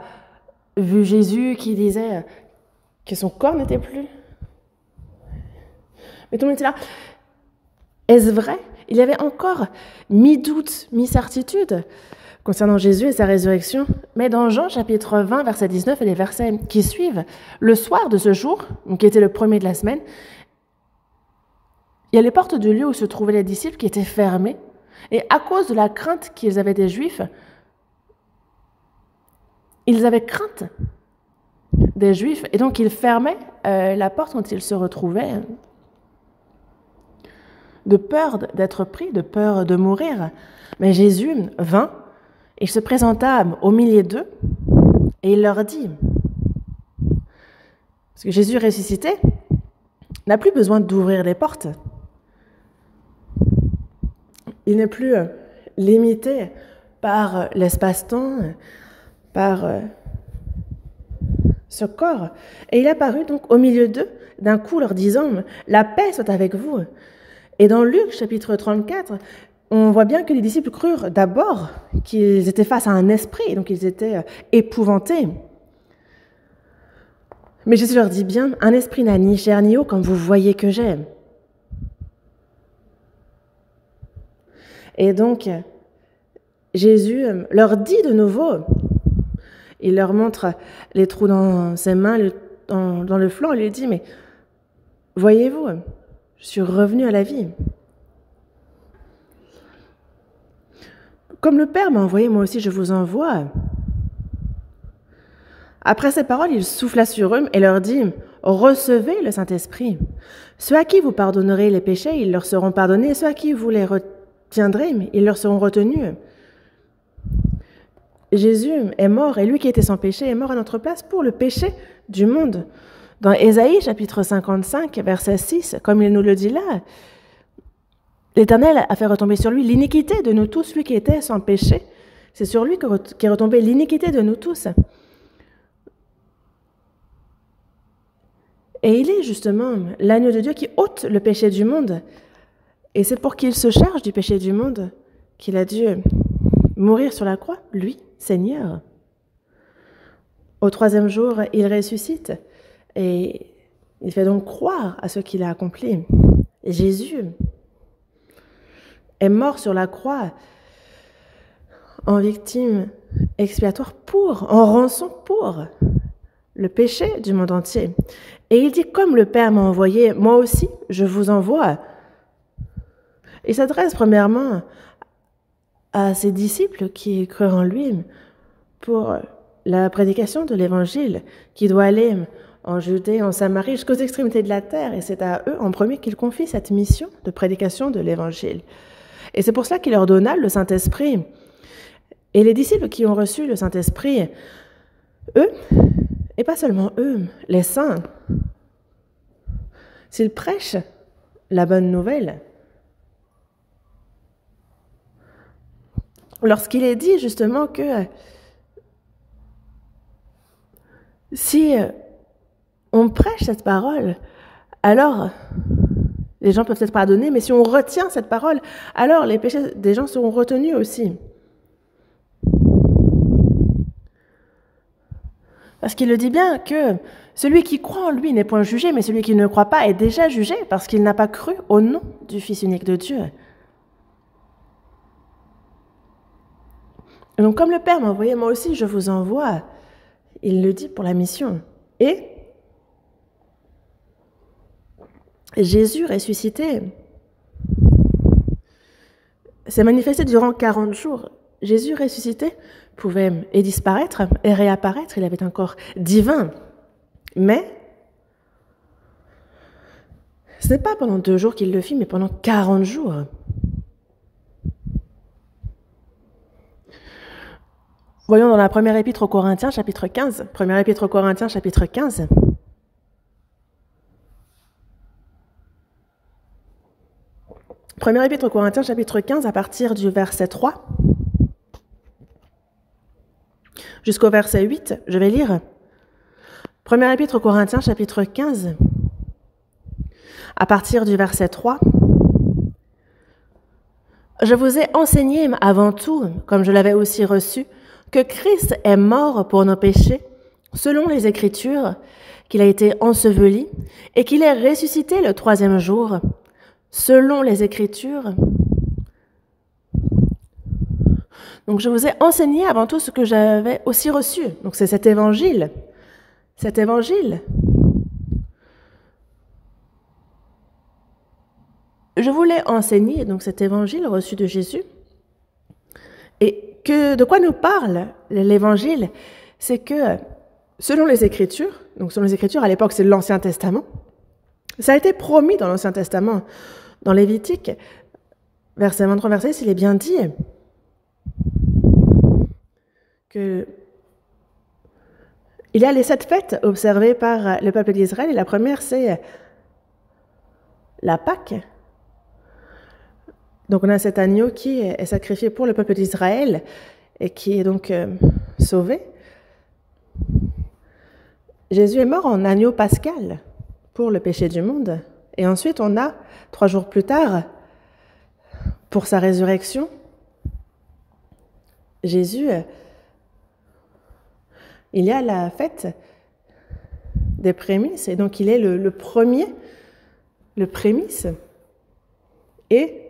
Speaker 1: vu Jésus qui disait que son corps n'était plus. Mais tout le monde était là. Est-ce vrai? Il y avait encore mi-doute, mi-certitude concernant Jésus et sa résurrection. Mais dans Jean chapitre 20, verset 19 et les versets qui suivent, le soir de ce jour, qui était le premier de la semaine, il y a les portes du lieu où se trouvaient les disciples qui étaient fermées. Et à cause de la crainte qu'ils avaient des Juifs, ils avaient crainte des Juifs et donc ils fermaient la porte quand ils se retrouvaient, de peur d'être pris, de peur de mourir. Mais Jésus vint, il se présenta au milieu d'eux et il leur dit, parce que Jésus ressuscité n'a plus besoin d'ouvrir les portes. Il n'est plus limité par l'espace-temps, par ce corps. Et il est apparu donc au milieu d'eux, d'un coup leur disant « La paix soit avec vous ». Et dans Luc chapitre 34, on voit bien que les disciples crurent d'abord qu'ils étaient face à un esprit, donc ils étaient épouvantés. Mais Jésus leur dit bien « Un esprit n'a ni chair ni eau comme vous voyez que j'ai ». Et donc, Jésus leur dit de nouveau, il leur montre les trous dans ses mains, dans le flanc, il lui dit, mais voyez-vous, je suis revenu à la vie. Comme le Père m'a envoyé, moi aussi je vous envoie. Après ces paroles, il souffla sur eux et leur dit, recevez le Saint-Esprit. Ceux à qui vous pardonnerez les péchés, ils leur seront pardonnés, et ceux à qui vous les retiendrez, ils leur seront retenus. Jésus est mort, et lui qui était sans péché est mort à notre place pour le péché du monde. Dans Ésaïe, chapitre 55, verset 6, comme il nous le dit là, l'Éternel a fait retomber sur lui l'iniquité de nous tous, lui qui était sans péché. C'est sur lui qu'est retombée l'iniquité de nous tous. Et il est justement l'agneau de Dieu qui ôte le péché du monde. Et c'est pour qu'il se charge du péché du monde qu'il a dû mourir sur la croix, lui, Seigneur. Au troisième jour, il ressuscite et il fait donc croire à ce qu'il a accompli. Et Jésus est mort sur la croix en victime expiatoire en rançon pour le péché du monde entier. Et il dit, comme le Père m'a envoyé, moi aussi, je vous envoie. Il s'adresse premièrement à ses disciples qui crurent en lui pour la prédication de l'Évangile qui doit aller en Judée, en Samarie, jusqu'aux extrémités de la terre. Et c'est à eux en premier qu'il confie cette mission de prédication de l'Évangile. Et c'est pour cela qu'il leur donna le Saint-Esprit. Et les disciples qui ont reçu le Saint-Esprit, eux, et pas seulement eux, les saints, s'ils prêchent la bonne nouvelle, lorsqu'il est dit justement que si on prêche cette parole, alors les gens peuvent être pardonnés, mais si on retient cette parole, alors les péchés des gens seront retenus aussi. Parce qu'il le dit bien que celui qui croit en lui n'est point jugé, mais celui qui ne croit pas est déjà jugé parce qu'il n'a pas cru au nom du Fils unique de Dieu. Et donc comme le Père m'a envoyé, moi aussi je vous envoie. Il le dit pour la mission. Et Jésus ressuscité s'est manifesté durant 40 jours. Jésus ressuscité pouvait et disparaître et réapparaître, il avait un corps divin. Mais ce n'est pas pendant 2 jours qu'il le fit, mais pendant 40 jours. Voyons dans la première épître aux Corinthiens, chapitre 15. Première épître aux Corinthiens, chapitre 15. Première épître aux Corinthiens, chapitre 15, à partir du verset 3 jusqu'au verset 8, je vais lire. Première épître aux Corinthiens, chapitre 15, à partir du verset 3. Je vous ai enseigné avant tout, comme je l'avais aussi reçu, que Christ est mort pour nos péchés, selon les Écritures, qu'il a été enseveli et qu'il est ressuscité le troisième jour, selon les Écritures. Donc je vous ai enseigné avant tout ce que j'avais aussi reçu. Donc c'est cet évangile. Cet évangile. Je voulais enseigner donc cet évangile reçu de Jésus. Et de quoi nous parle l'évangile? C'est que selon les Écritures, donc selon les Écritures à l'époque c'est l'Ancien Testament, ça a été promis dans l'Ancien Testament, dans Lévitique, verset 23, verset 6, il est bien dit que il y a les 7 fêtes observées par le peuple d'Israël, et la première c'est la Pâque. Donc on a cet agneau qui est sacrifié pour le peuple d'Israël et qui est donc sauvé. Jésus est mort en agneau pascal pour le péché du monde. Et ensuite on a, 3 jours plus tard, pour sa résurrection, Jésus, il y a la fête des prémices, et donc il est le premier, le prémisse. Et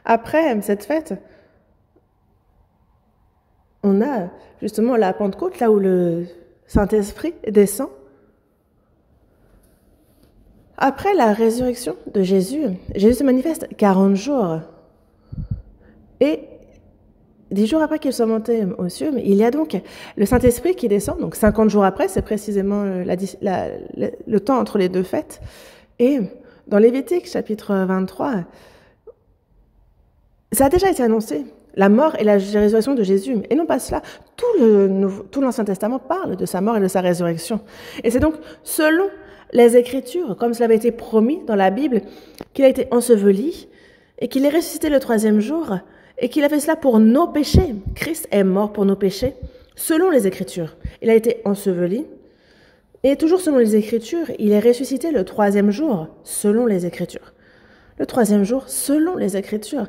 Speaker 1: après cette fête, on a justement la Pentecôte, là où le Saint-Esprit descend. Après la résurrection de Jésus, Jésus se manifeste 40 jours. Et 10 jours après qu'il soit monté aux cieux, il y a donc le Saint-Esprit qui descend. Donc 50 jours après, c'est précisément le temps entre les 2 fêtes. Et dans Lévitique, chapitre 23, ça a déjà été annoncé, la mort et la résurrection de Jésus. Et non pas cela, tout l'Ancien Testament parle de sa mort et de sa résurrection. Et c'est donc selon les Écritures, comme cela avait été promis dans la Bible, qu'il a été enseveli et qu'il est ressuscité le 3e jour et qu'il a fait cela pour nos péchés. Christ est mort pour nos péchés, selon les Écritures. Il a été enseveli et toujours selon les Écritures, il est ressuscité le 3e jour, selon les Écritures. Le 3e jour, selon les Écritures.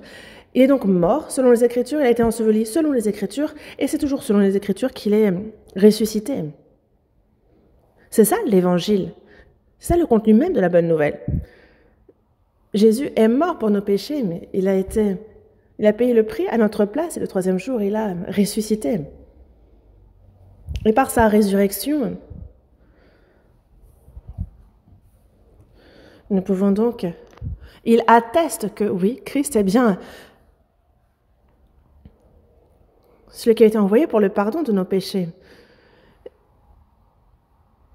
Speaker 1: Il est donc mort selon les Écritures, il a été enseveli selon les Écritures, et c'est toujours selon les Écritures qu'il est ressuscité. C'est ça l'Évangile. C'est ça le contenu même de la bonne nouvelle. Jésus est mort pour nos péchés, mais il a payé le prix à notre place, et le 3e jour, il a ressuscité. Et par sa résurrection, nous pouvons donc... Il atteste que oui, Christ est bien celui qui a été envoyé pour le pardon de nos péchés.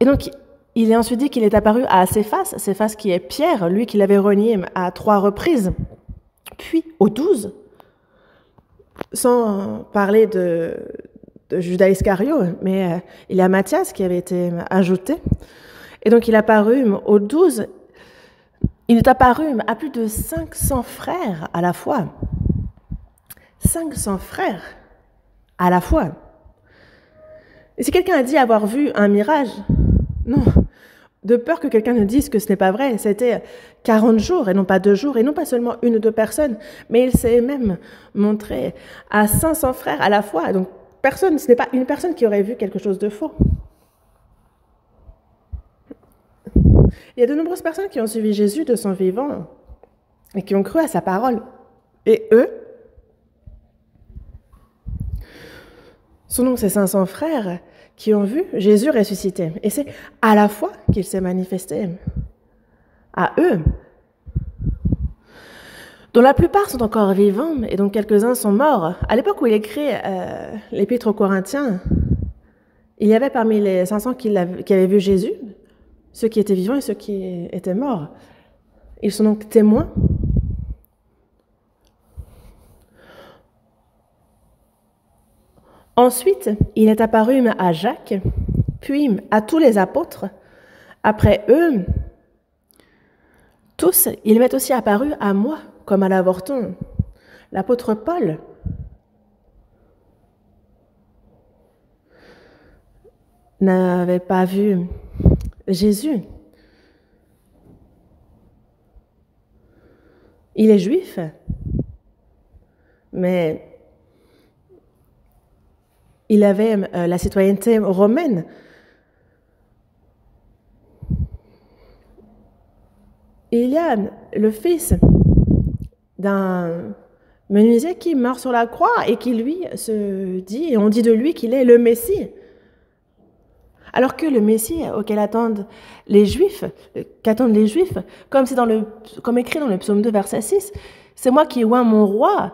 Speaker 1: Et donc, il est ensuite dit qu'il est apparu à Céphas qui est Pierre, lui qui l'avait renié à 3 reprises, puis aux 12, sans parler de Judas Iscario, mais il y a Matthias qui avait été ajouté. Et donc, il est apparu aux 12. Il est apparu à plus de 500 frères à la fois. 500 frères à la fois. Et si quelqu'un a dit avoir vu un mirage, non, de peur que quelqu'un ne dise que ce n'est pas vrai, c'était 40 jours et non pas 2 jours, et non pas seulement 1 ou 2 personnes, mais il s'est même montré à 500 frères à la fois. Donc ce n'est pas une personne qui aurait vu quelque chose de faux. Il y a de nombreuses personnes qui ont suivi Jésus de son vivant et qui ont cru à sa parole. Et eux sont donc ces 500 frères qui ont vu Jésus ressuscité. Et c'est à la fois qu'il s'est manifesté à eux, dont la plupart sont encore vivants et dont quelques-uns sont morts. À l'époque où il écrit l'Épître aux Corinthiens, il y avait parmi les 500 qui avaient vu Jésus, ceux qui étaient vivants et ceux qui étaient morts. Ils sont donc témoins. Ensuite, il est apparu à Jacques, puis à tous les apôtres. Après eux, tous, il m'est aussi apparu à moi, comme à l'avorton, l'apôtre Paul. N'avait pas vu Jésus. Il est juif, mais Il avait la citoyenneté romaine. Et il y a le fils d'un menuisier qui meurt sur la croix et qui lui se dit, et on dit de lui qu'il est le Messie. Alors que le Messie auquel attendent les Juifs, comme c'est comme écrit dans le psaume 2, verset 6, c'est moi qui oins mon roi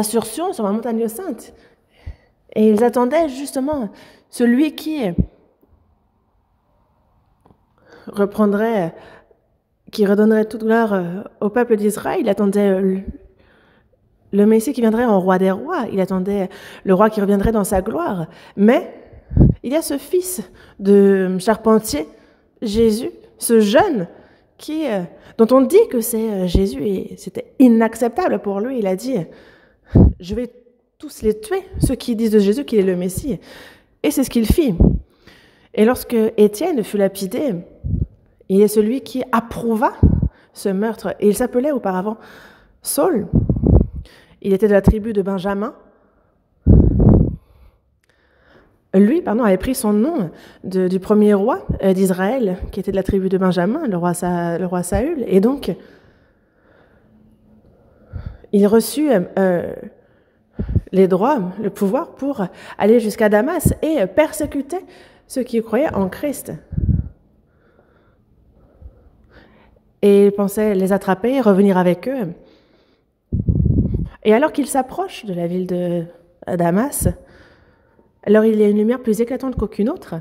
Speaker 1: sur Sion, sur ma montagne sainte. Et ils attendaient justement celui qui redonnerait toute gloire au peuple d'Israël. Il attendait le Messie qui viendrait en roi des rois. Il attendait le roi qui reviendrait dans sa gloire. Mais il y a ce fils de charpentier, Jésus, ce jeune dont on dit que c'est Jésus, et c'était inacceptable pour lui. Il a dit, je vais tous les tuer, ceux qui disent de Jésus qu'il est le Messie. Et c'est ce qu'il fit. Et lorsque Étienne fut lapidé, il est celui qui approuva ce meurtre. Et il s'appelait auparavant Saul. Il était de la tribu de Benjamin. Lui, avait pris son nom du premier roi d'Israël, qui était de la tribu de Benjamin, le roi Saül. Et donc, il reçut les droits, le pouvoir pour aller jusqu'à Damas et persécuter ceux qui croyaient en Christ. Et il pensait les attraper, revenir avec eux. Et alors qu'il s'approche de la ville de Damas, alors il y a une lumière plus éclatante qu'aucune autre.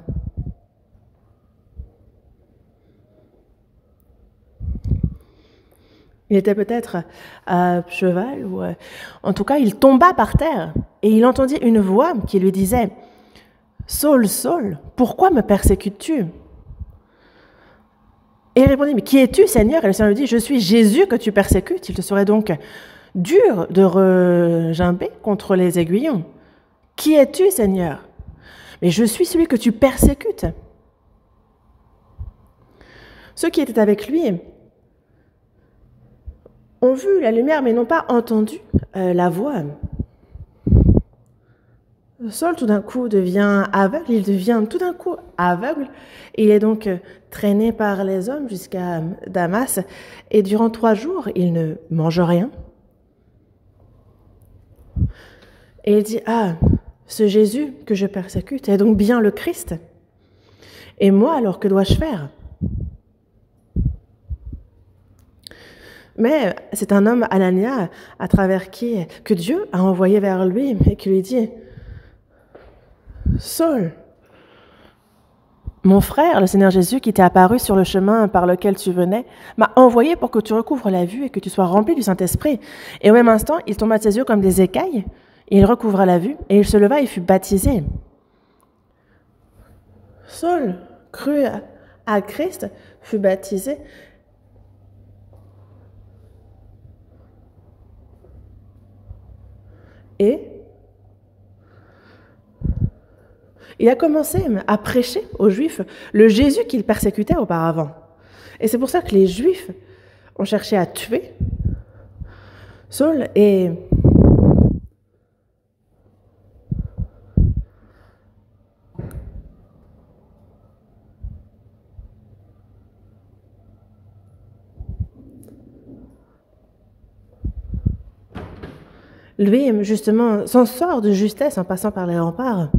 Speaker 1: Il était peut-être à cheval, ou en tout cas, il tomba par terre et il entendit une voix qui lui disait « Saul, Saul, pourquoi me persécutes-tu » Et il répondit « Mais qui es-tu, Seigneur » Et le Seigneur lui dit « Je suis Jésus que tu persécutes. Il te serait donc dur de regimber contre les aiguillons. Qui es-tu, Seigneur » Mais je suis celui que tu persécutes. Ceux qui étaient avec lui ont vu la lumière, mais n'ont pas entendu la voix. Saul, tout d'un coup, devient aveugle. Il devient tout d'un coup aveugle. Il est donc traîné par les hommes jusqu'à Damas. Et durant 3 jours, il ne mange rien. Et il dit, ce Jésus que je persécute est donc bien le Christ. Et moi, alors, que dois-je faire ? Mais c'est un homme, Anania, à travers que Dieu a envoyé vers lui et qui lui dit « Saul, mon frère, le Seigneur Jésus, qui t'est apparu sur le chemin par lequel tu venais, m'a envoyé pour que tu recouvres la vue et que tu sois rempli du Saint-Esprit. » Et au même instant, il tomba de ses yeux comme des écailles, et il recouvra la vue, et il se leva et fut baptisé. Saul crut à Christ, fut baptisé. Et il a commencé à prêcher aux Juifs le Jésus qu'il persécutait auparavant. Et c'est pour ça que les Juifs ont cherché à tuer Saul et lui, justement, s'en sort de justesse en passant par les remparts.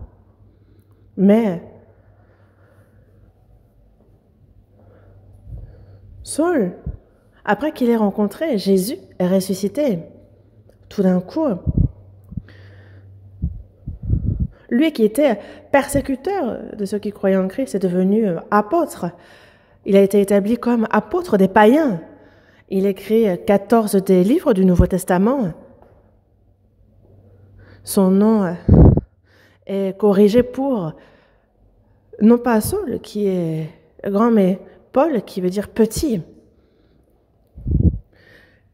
Speaker 1: Mais Saul, après qu'il ait rencontré Jésus, est ressuscité. Tout d'un coup, lui qui était persécuteur de ceux qui croyaient en Christ est devenu apôtre. Il a été établi comme apôtre des païens. Il écrit 14 des livres du Nouveau Testament. Son nom est corrigé pour, non pas Saul qui est grand, mais Paul qui veut dire petit.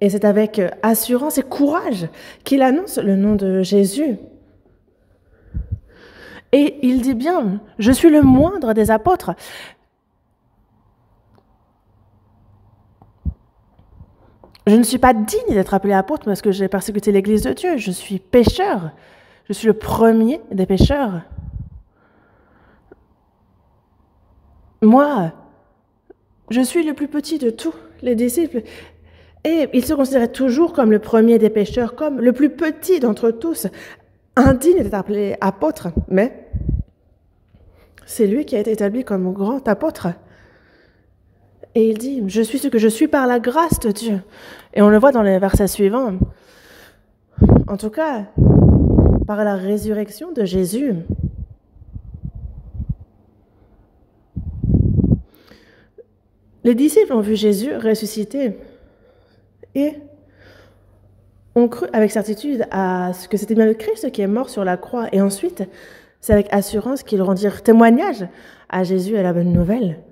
Speaker 1: Et c'est avec assurance et courage qu'il annonce le nom de Jésus. Et il dit bien, je suis le moindre des apôtres. Je ne suis pas digne d'être appelé apôtre parce que j'ai persécuté l'Église de Dieu. Je suis pécheur. Je suis le premier des pécheurs. Moi, je suis le plus petit de tous les disciples. Et il se considérait toujours comme le premier des pécheurs, comme le plus petit d'entre tous, indigne d'être appelé apôtre. Mais c'est lui qui a été établi comme grand apôtre. Et il dit, je suis ce que je suis par la grâce de Dieu. Et on le voit dans les versets suivants. En tout cas, par la résurrection de Jésus. Les disciples ont vu Jésus ressuscité et ont cru avec certitude à ce que c'était bien le Christ qui est mort sur la croix. Et ensuite, c'est avec assurance qu'ils rendirent témoignage à Jésus et à la bonne nouvelle.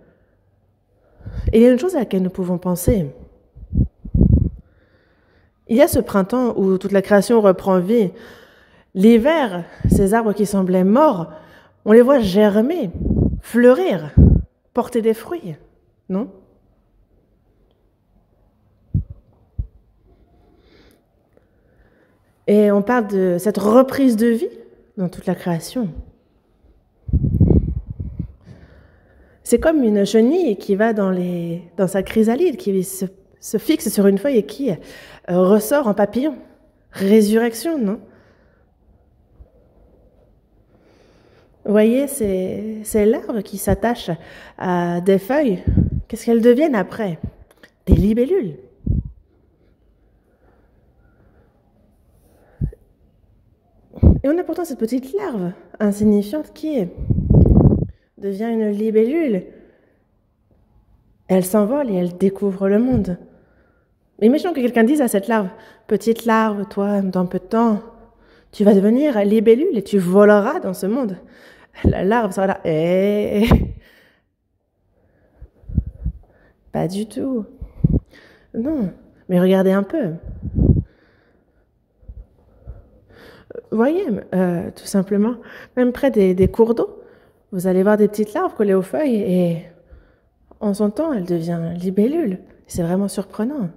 Speaker 1: Et il y a une chose à laquelle nous pouvons penser. Il y a ce printemps où toute la création reprend vie. L'hiver, ces arbres qui semblaient morts, on les voit germer, fleurir, porter des fruits, non? Et on parle de cette reprise de vie dans toute la création. C'est comme une chenille qui va dans sa chrysalide, qui se fixe sur une feuille et qui ressort en papillon. Résurrection, non? Vous voyez, ces larves qui s'attachent à des feuilles, qu'est-ce qu'elles deviennent après? Des libellules. Et on a pourtant cette petite larve insignifiante qui devient une libellule. Elle s'envole et elle découvre le monde. Mais imaginons que quelqu'un dise à cette larve, petite larve, toi, dans peu de temps, tu vas devenir libellule et tu voleras dans ce monde. La larve sera là. Pas du tout. Non, mais regardez un peu. Vous voyez, tout simplement, même près des cours d'eau, vous allez voir des petites larves collées aux feuilles et en son temps, elle devient libellule. C'est vraiment surprenant.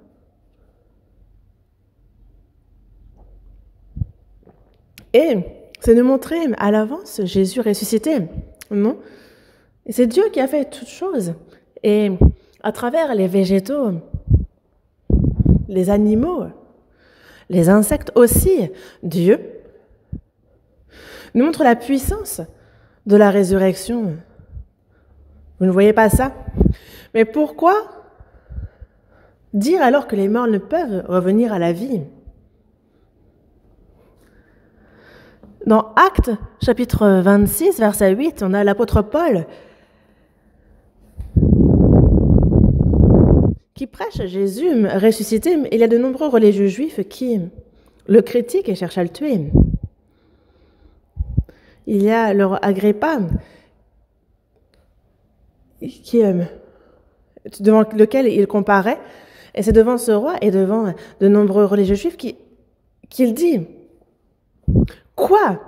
Speaker 1: Et c'est de montrer à l'avance Jésus ressuscité, non? Et c'est Dieu qui a fait toutes choses. Et à travers les végétaux, les animaux, les insectes aussi, Dieu nous montre la puissance de la résurrection. Vous ne voyez pas ça? Mais pourquoi dire alors que les morts ne peuvent revenir à la vie? Dans Actes, chapitre 26, verset 8, on a l'apôtre Paul qui prêche Jésus ressuscité. Il y a de nombreux religieux juifs qui le critiquent et cherchent à le tuer. Il y a leur Agrippa devant lequel il comparait, et c'est devant ce roi et devant de nombreux religieux juifs qu'il dit « Quoi?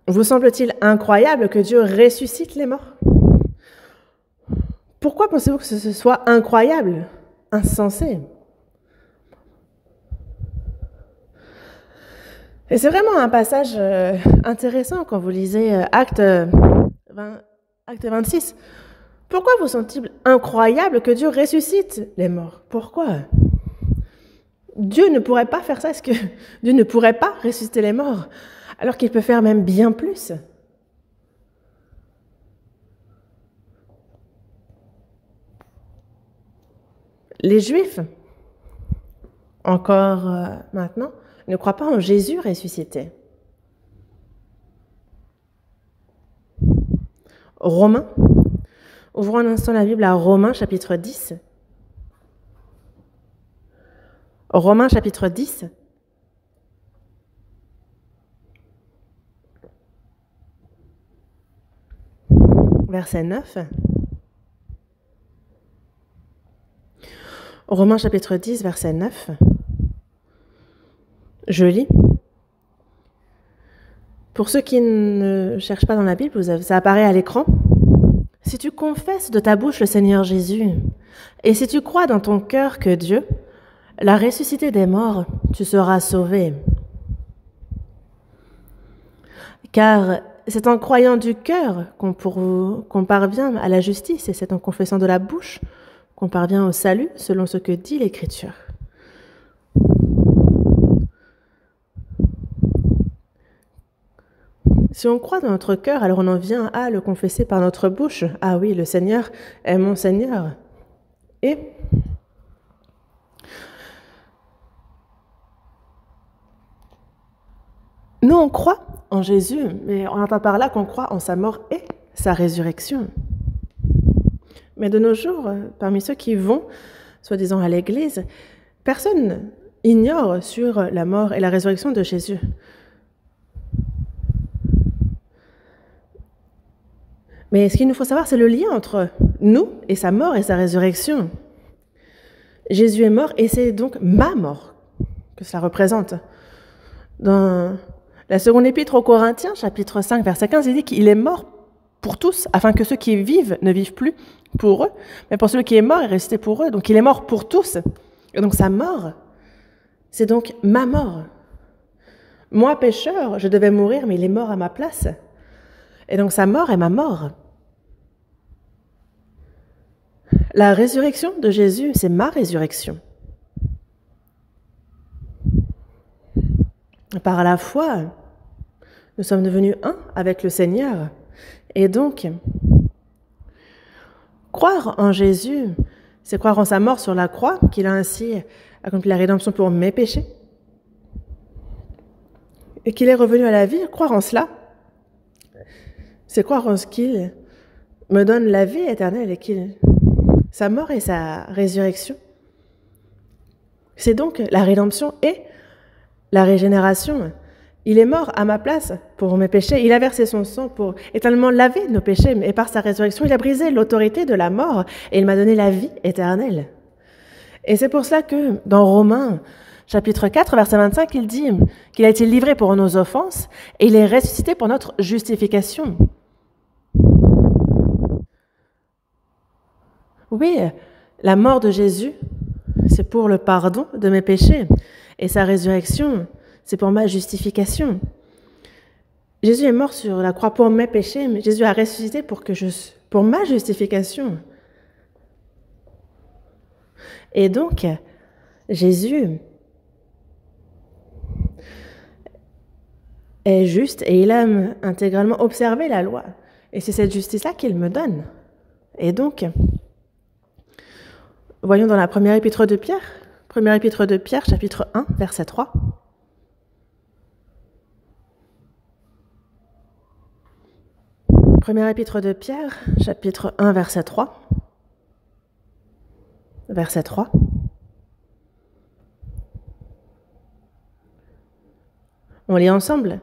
Speaker 1: Vous semble-t-il incroyable que Dieu ressuscite les morts? Pourquoi pensez-vous que ce soit incroyable, insensé ?» Et c'est vraiment un passage intéressant quand vous lisez Acte 26. Pourquoi vous semble-t-il incroyable que Dieu ressuscite les morts? Pourquoi? Dieu ne pourrait pas faire ça. Est-ce que Dieu ne pourrait pas ressusciter les morts alors qu'il peut faire même bien plus? Les Juifs, encore maintenant, ne croient pas en Jésus ressuscité. Romains, ouvrons un instant la Bible à Romains chapitre 10. Romains chapitre 10. Verset 9. Romains chapitre 10, verset 9. Je lis. Pour ceux qui ne cherchent pas dans la Bible, ça apparaît à l'écran. Si tu confesses de ta bouche le Seigneur Jésus, et si tu crois dans ton cœur que Dieu l'a ressuscité des morts, tu seras sauvé. Car c'est en croyant du cœur qu'on parvient à la justice, et c'est en confessant de la bouche qu'on parvient au salut, selon ce que dit l'Écriture. Si on croit dans notre cœur, alors on en vient à le confesser par notre bouche. Ah oui, le Seigneur est mon Seigneur. Et nous, on croit en Jésus, mais on entend par là qu'on croit en sa mort et sa résurrection. Mais de nos jours, parmi ceux qui vont, soi-disant à l'église, personne ignore sur la mort et la résurrection de Jésus. Mais ce qu'il nous faut savoir, c'est le lien entre nous et sa mort et sa résurrection. Jésus est mort et c'est donc ma mort que cela représente. Dans la seconde épître aux Corinthiens, chapitre 5, verset 15, il dit qu'il est mort pour tous, afin que ceux qui vivent ne vivent plus pour eux, mais pour celui qui est mort est ressuscité pour eux. Donc il est mort pour tous. Et donc sa mort, c'est donc ma mort. Moi, pécheur, je devais mourir, mais il est mort à ma place. Et donc sa mort est ma mort. La résurrection de Jésus, c'est ma résurrection. Par la foi, nous sommes devenus un avec le Seigneur. Et donc, croire en Jésus, c'est croire en sa mort sur la croix, qu'il a ainsi accompli la rédemption pour mes péchés, et qu'il est revenu à la vie. Croire en cela, c'est croire en ce qu'il me donne la vie éternelle et sa mort et sa résurrection. C'est donc la rédemption et la régénération. Il est mort à ma place pour mes péchés. Il a versé son sang pour éternellement laver nos péchés. Et par sa résurrection, il a brisé l'autorité de la mort et il m'a donné la vie éternelle. Et c'est pour cela que dans Romains, chapitre 4, verset 25, il dit qu'il a été livré pour nos offenses et il est ressuscité pour notre justification. Oui, la mort de Jésus, c'est pour le pardon de mes péchés. Et sa résurrection, c'est pour ma justification. Jésus est mort sur la croix pour mes péchés, mais Jésus a ressuscité pour ma justification. Et donc, Jésus est juste et il aime intégralement observer la loi. Et c'est cette justice-là qu'il me donne. Et donc, voyons dans la première épître de Pierre, chapitre 1, verset 3. Première épître de Pierre, chapitre 1, verset 3. Verset 3. On lit ensemble.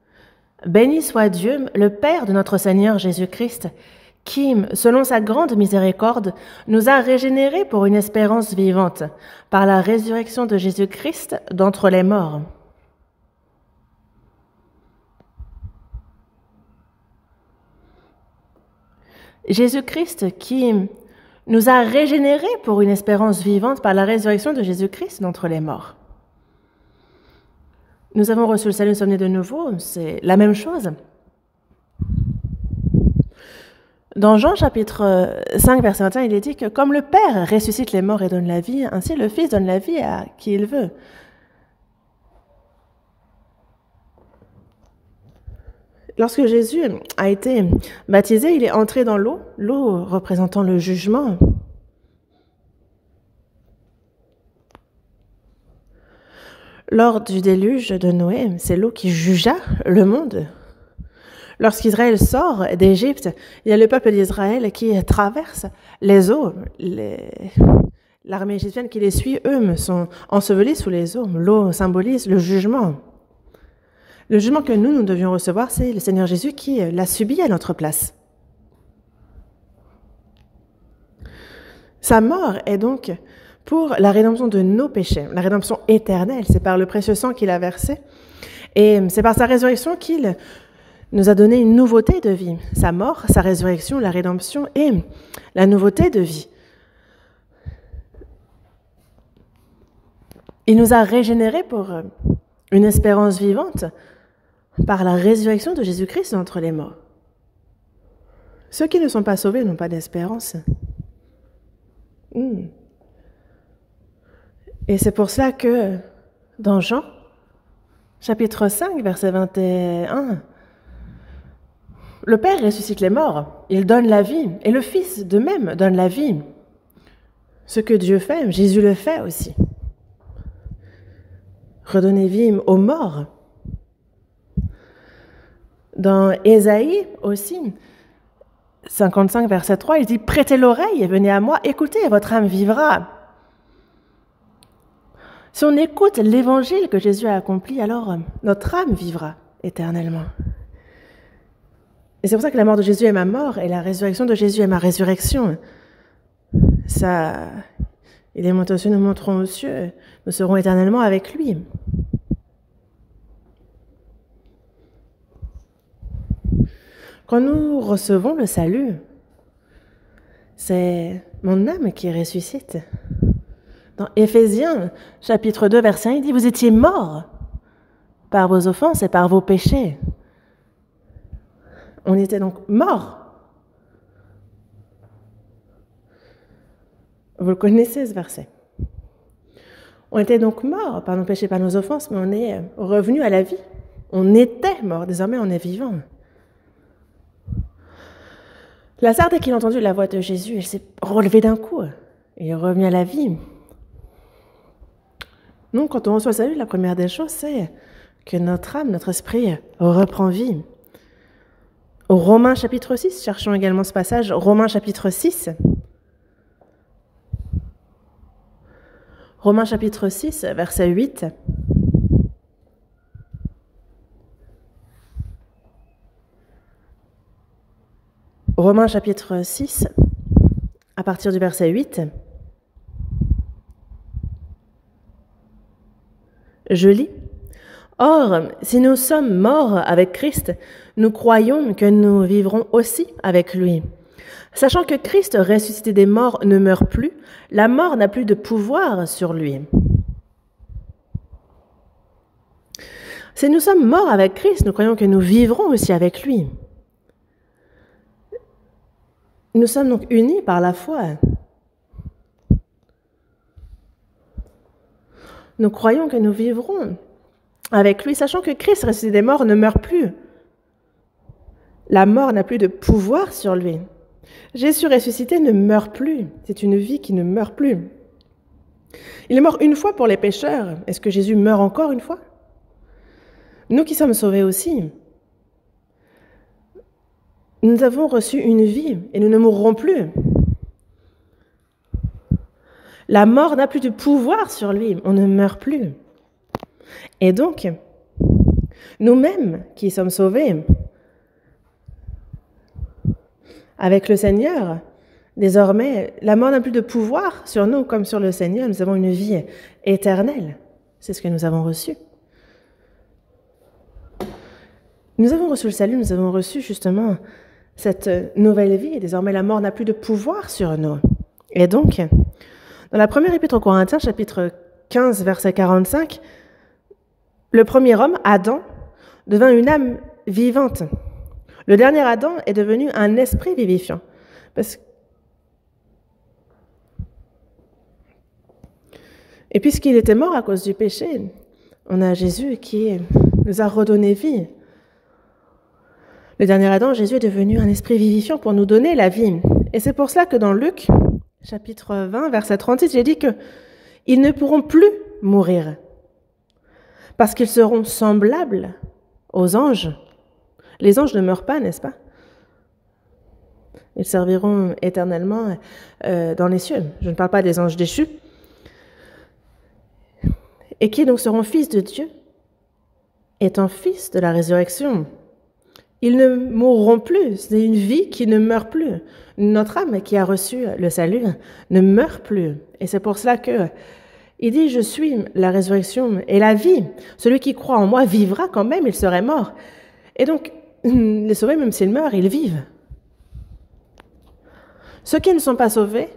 Speaker 1: « Béni soit Dieu, le Père de notre Seigneur Jésus-Christ, qui, selon sa grande miséricorde, nous a régénérés pour une espérance vivante, par la résurrection de Jésus-Christ d'entre les morts. » Jésus-Christ qui nous a régénérés pour une espérance vivante par la résurrection de Jésus-Christ d'entre les morts. Nous avons reçu le salut, nous sommes nés de nouveau, c'est la même chose. Dans Jean chapitre 5, verset 21, il est dit que comme le Père ressuscite les morts et donne la vie, ainsi le Fils donne la vie à qui il veut. Lorsque Jésus a été baptisé, il est entré dans l'eau, l'eau représentant le jugement. Lors du déluge de Noé, c'est l'eau qui jugea le monde. Lorsqu'Israël sort d'Égypte, il y a le peuple d'Israël qui traverse les eaux. L'armée égyptienne qui les suit, eux, sont ensevelis sous les eaux. L'eau symbolise le jugement. Le jugement que nous devions recevoir, c'est le Seigneur Jésus qui l'a subi à notre place. Sa mort est donc pour la rédemption de nos péchés, la rédemption éternelle. C'est par le précieux sang qu'il a versé. Et c'est par sa résurrection qu'il nous a donné une nouveauté de vie. Sa mort, sa résurrection, la rédemption et la nouveauté de vie. Il nous a régénérés pour une espérance vivante par la résurrection de Jésus-Christ d'entre les morts. Ceux qui ne sont pas sauvés n'ont pas d'espérance. Et c'est pour cela que dans Jean, chapitre 5, verset 21, le Père ressuscite les morts, il donne la vie, et le Fils de même donne la vie. Ce que Dieu fait, Jésus le fait aussi. Redonner vie aux morts. Dans Ésaïe aussi, 55, verset 3, il dit « Prêtez l'oreille et venez à moi, écoutez, et votre âme vivra. » Si on écoute l'évangile que Jésus a accompli, alors notre âme vivra éternellement. Et c'est pour ça que la mort de Jésus est ma mort et la résurrection de Jésus est ma résurrection. Ça, il est monté aux cieux, nous monterons aux cieux, nous serons éternellement avec lui. Quand nous recevons le salut, c'est mon âme qui ressuscite. Dans Éphésiens, chapitre 2, verset 1, il dit « Vous étiez morts par vos offenses et par vos péchés. » On était donc morts. Vous le connaissez, ce verset. On était donc morts par nos péchés, par nos offenses, mais on est revenu à la vie. On était morts, désormais on est vivant. Lazare, dès qu'il a entendu la voix de Jésus, il s'est relevé d'un coup. Il est revenu à la vie. Donc, quand on reçoit le salut, la première des choses, c'est que notre âme, notre esprit reprend vie. Au Romains chapitre 6, cherchons également ce passage, Romains chapitre 6. Romains chapitre 6, verset 8. Romains chapitre 6, à partir du verset 8. Je lis. Or, si nous sommes morts avec Christ, nous croyons que nous vivrons aussi avec lui. Sachant que Christ, ressuscité des morts, ne meurt plus, la mort n'a plus de pouvoir sur lui. Si nous sommes morts avec Christ, nous croyons que nous vivrons aussi avec lui. Nous sommes donc unis par la foi. Nous croyons que nous vivrons avec lui, sachant que Christ, ressuscité des morts, ne meurt plus. La mort n'a plus de pouvoir sur lui. Jésus ressuscité ne meurt plus. C'est une vie qui ne meurt plus. Il est mort une fois pour les pécheurs. Est-ce que Jésus meurt encore une fois? Nous qui sommes sauvés aussi, nous avons reçu une vie et nous ne mourrons plus. La mort n'a plus de pouvoir sur lui, on ne meurt plus. Et donc, nous-mêmes qui sommes sauvés, avec le Seigneur, désormais, la mort n'a plus de pouvoir sur nous comme sur le Seigneur, nous avons une vie éternelle. C'est ce que nous avons reçu. Nous avons reçu le salut, nous avons reçu justement cette nouvelle vie, et désormais la mort n'a plus de pouvoir sur nous. Et donc, dans la première épître aux Corinthiens, chapitre 15, verset 45, le premier homme, Adam, devint une âme vivante. Le dernier Adam est devenu un esprit vivifiant. Et puisqu'il était mort à cause du péché, on a Jésus qui nous a redonné vie. Le dernier Adam, Jésus, est devenu un esprit vivifiant pour nous donner la vie. Et c'est pour cela que dans Luc, chapitre 20, verset 36, j'ai dit qu'ils ne pourront plus mourir parce qu'ils seront semblables aux anges. Les anges ne meurent pas, n'est-ce pas? Ils serviront éternellement dans les cieux. Je ne parle pas des anges déchus. Et qui donc seront fils de Dieu, étant fils de la résurrection. Ils ne mourront plus, c'est une vie qui ne meurt plus. Notre âme qui a reçu le salut ne meurt plus. Et c'est pour cela que il dit « Je suis la résurrection et la vie. Celui qui croit en moi vivra quand même, il serait mort. » Et donc, les sauvés, même s'ils meurent, ils vivent. Ceux qui ne sont pas sauvés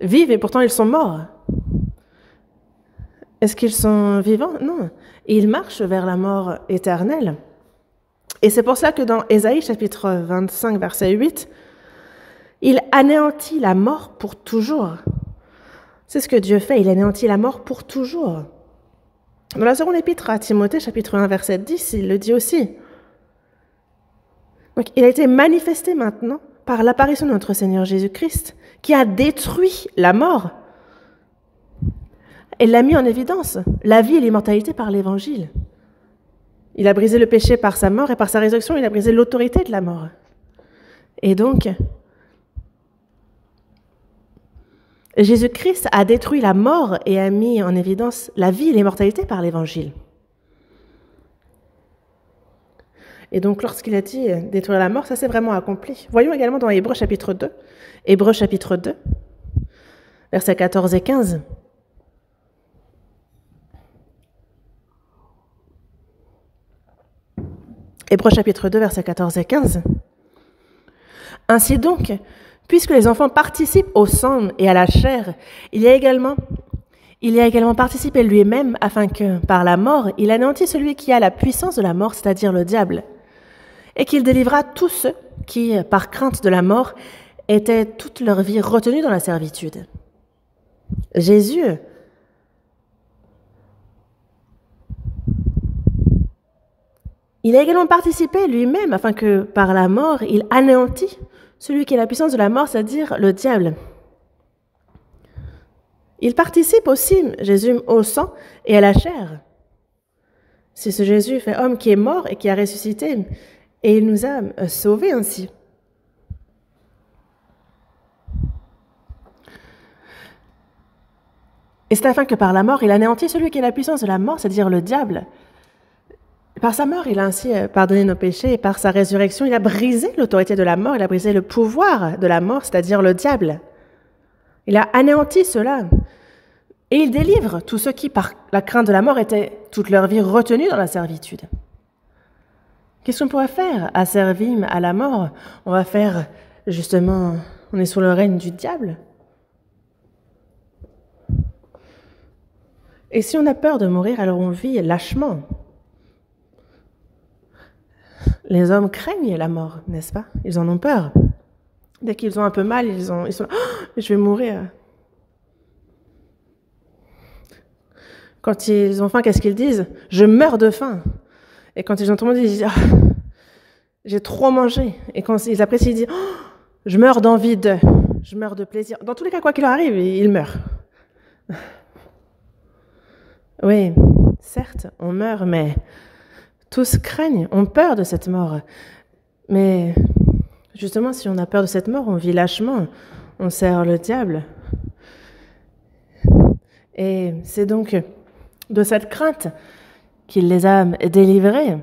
Speaker 1: vivent et pourtant ils sont morts. Est-ce qu'ils sont vivants? Non. Ils marchent vers la mort éternelle. Et c'est pour cela que dans Ésaïe chapitre 25, verset 8, il anéantit la mort pour toujours. C'est ce que Dieu fait, il anéantit la mort pour toujours. Dans la seconde épître à Timothée, chapitre 1, verset 10, il le dit aussi. Donc, il a été manifesté maintenant par l'apparition de notre Seigneur Jésus-Christ, qui a détruit la mort et l'a mis en évidence, la vie et l'immortalité par l'Évangile. Il a brisé le péché par sa mort et par sa résurrection, il a brisé l'autorité de la mort. Et donc, Jésus-Christ a détruit la mort et a mis en évidence la vie et l'immortalité par l'Évangile. Et donc, lorsqu'il a dit détruire la mort, ça s'est vraiment accompli. Voyons également dans Hébreux chapitre 2, Hébreux chapitre 2, versets 14 et 15. Hébreux chapitre 2, versets 14 et 15. Ainsi donc, puisque les enfants participent au sang et à la chair, il y a également participé lui-même afin que, par la mort, il anéantisse celui qui a la puissance de la mort, c'est-à-dire le diable, et qu'il délivra tous ceux qui, par crainte de la mort, étaient toute leur vie retenus dans la servitude. Jésus il a également participé lui-même afin que, par la mort, il anéantit celui qui a la puissance de la mort, c'est-à-dire le diable. Il participe aussi, Jésus, au sang et à la chair. C'est ce Jésus fait homme qui est mort et qui a ressuscité, et il nous a sauvés ainsi. Et c'est afin que par la mort, il anéantit celui qui a la puissance de la mort, c'est-à-dire le diable. Par sa mort, il a ainsi pardonné nos péchés, et par sa résurrection, il a brisé l'autorité de la mort, il a brisé le pouvoir de la mort, c'est-à-dire le diable. Il a anéanti cela. Et il délivre tous ceux qui, par la crainte de la mort, étaient toute leur vie retenus dans la servitude. Qu'est-ce qu'on pourrait faire? Asservir à la mort? On va faire, justement, on est sous le règne du diable. Et si on a peur de mourir, alors on vit lâchement. Les hommes craignent la mort, n'est-ce pas? Ils en ont peur. Dès qu'ils ont un peu mal, ils sont oh, je vais mourir. Quand ils ont faim, qu'est-ce qu'ils disent? Je meurs de faim. Et quand ils ont trop mangé, ils disent oh, j'ai trop mangé. Et quand ils apprécient, ils disent oh, je meurs d'envie de, je meurs de plaisir. Dans tous les cas, quoi qu'il leur arrive, ils meurent. Oui, certes, on meurt, mais tous craignent, ont peur de cette mort. Mais justement, si on a peur de cette mort, on vit lâchement, on sert le diable. Et c'est donc de cette crainte qu'il les a délivrés.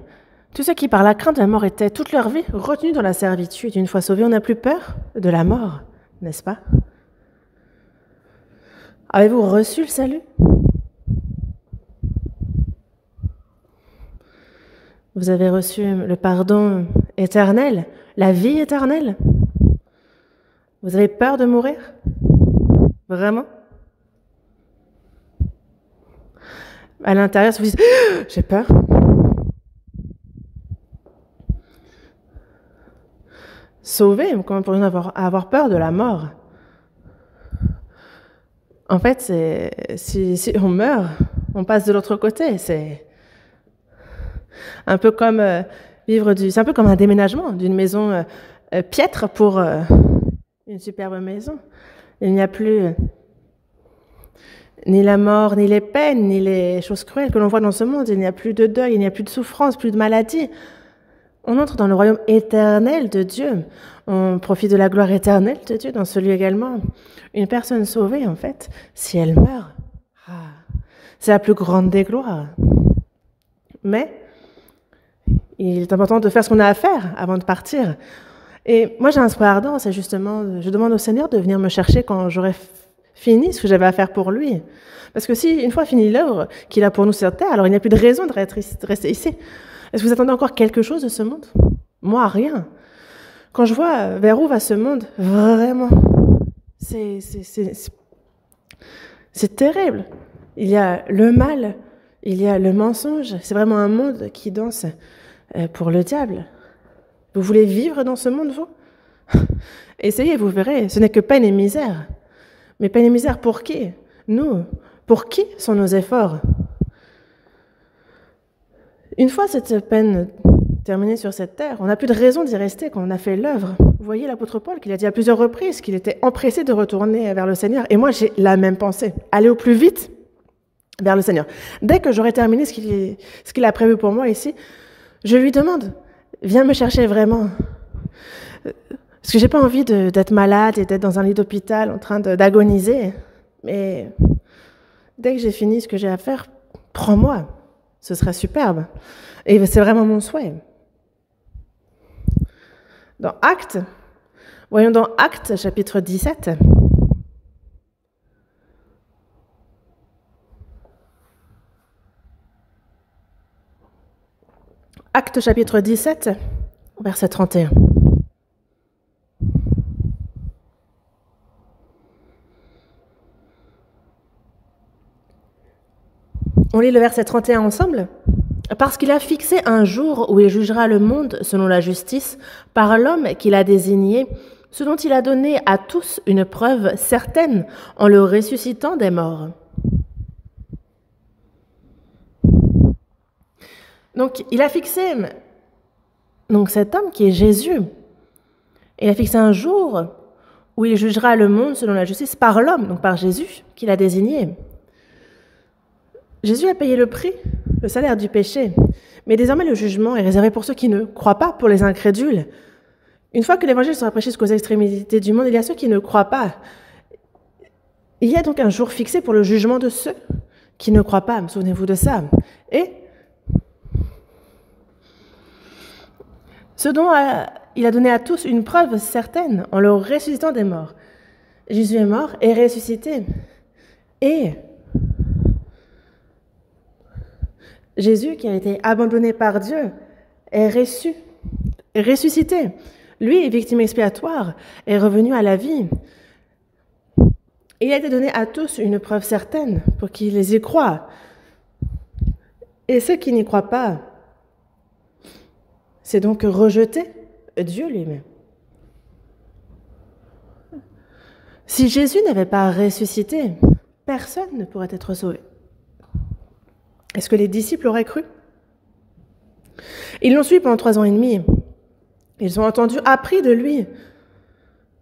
Speaker 1: Tous ceux qui, par la crainte de la mort, étaient toute leur vie retenus dans la servitude. Une fois sauvés, on n'a plus peur de la mort, n'est-ce pas? Avez-vous reçu le salut? Vous avez reçu le pardon éternel, la vie éternelle? Vous avez peur de mourir? Vraiment? À l'intérieur, vous dites « j'ai peur ». Sauvé, comment pourrions-nous avoir peur de la mort? En fait, si on meurt, on passe de l'autre côté. C'est un peu comme c'est un peu comme un déménagement d'une maison piètre pour une superbe maison. Il n'y a plus ni la mort, ni les peines, ni les choses cruelles que l'on voit dans ce monde. Il n'y a plus de deuil, il n'y a plus de souffrance, plus de maladie. On entre dans le royaume éternel de Dieu. On profite de la gloire éternelle de Dieu dans ce lieu également. Une personne sauvée, en fait, si elle meurt, c'est la plus grande des gloires. Mais il est important de faire ce qu'on a à faire avant de partir. Et moi, j'ai un espoir ardent, c'est justement, je demande au Seigneur de venir me chercher quand j'aurai fini ce que j'avais à faire pour lui. Parce que si, une fois fini l'œuvre qu'il a pour nous sur terre, alors il n'y a plus de raison de rester ici. Est-ce que vous attendez encore quelque chose de ce monde? Moi, rien. Quand je vois vers où va ce monde, vraiment, c'est terrible. Il y a le mal, il y a le mensonge. C'est vraiment un monde qui danse pour le diable. Vous voulez vivre dans ce monde, vous? Essayez, vous verrez, ce n'est que peine et misère. Mais peine et misère pour qui? Nous. Pour qui sont nos efforts? Une fois cette peine terminée sur cette terre, on n'a plus de raison d'y rester quand on a fait l'œuvre. Vous voyez l'apôtre Paul qu'il a dit à plusieurs reprises qu'il était empressé de retourner vers le Seigneur. Et moi, j'ai la même pensée. Aller au plus vite vers le Seigneur. Dès que j'aurai terminé ce qu'il a prévu pour moi ici, je lui demande, viens me chercher vraiment. Parce que j'ai pas envie d'être malade et d'être dans un lit d'hôpital en train d'agoniser. Mais dès que j'ai fini ce que j'ai à faire, prends-moi. Ce serait superbe. Et c'est vraiment mon souhait. Dans Actes, voyons dans Actes chapitre 17. Actes chapitre 17, verset 31. On lit le verset 31 ensemble. Parce qu'il a fixé un jour où il jugera le monde selon la justice par l'homme qu'il a désigné, ce dont il a donné à tous une preuve certaine en le ressuscitant des morts. Donc il a fixé cet homme qui est Jésus. Il a fixé un jour où il jugera le monde selon la justice par l'homme, donc par Jésus, qu'il a désigné. Jésus a payé le prix, le salaire du péché. Mais désormais, le jugement est réservé pour ceux qui ne croient pas, pour les incrédules. Une fois que l'évangile sera prêché jusqu'aux extrémités du monde, il y a ceux qui ne croient pas. Il y a donc un jour fixé pour le jugement de ceux qui ne croient pas. Souvenez-vous de ça. Et ce dont il a donné à tous une preuve certaine en le ressuscitant des morts. Jésus est mort et ressuscité. Et Jésus, qui a été abandonné par Dieu, est ressuscité. Lui, victime expiatoire, est revenu à la vie. Et il a été donné à tous une preuve certaine pour qu'ils y croient. Et ceux qui n'y croient pas, c'est donc rejeter Dieu lui-même. Si Jésus n'avait pas ressuscité, personne ne pourrait être sauvé. Est-ce que les disciples auraient cru? Ils l'ont suivi pendant 3 ans et demi. Ils ont entendu, appris de lui.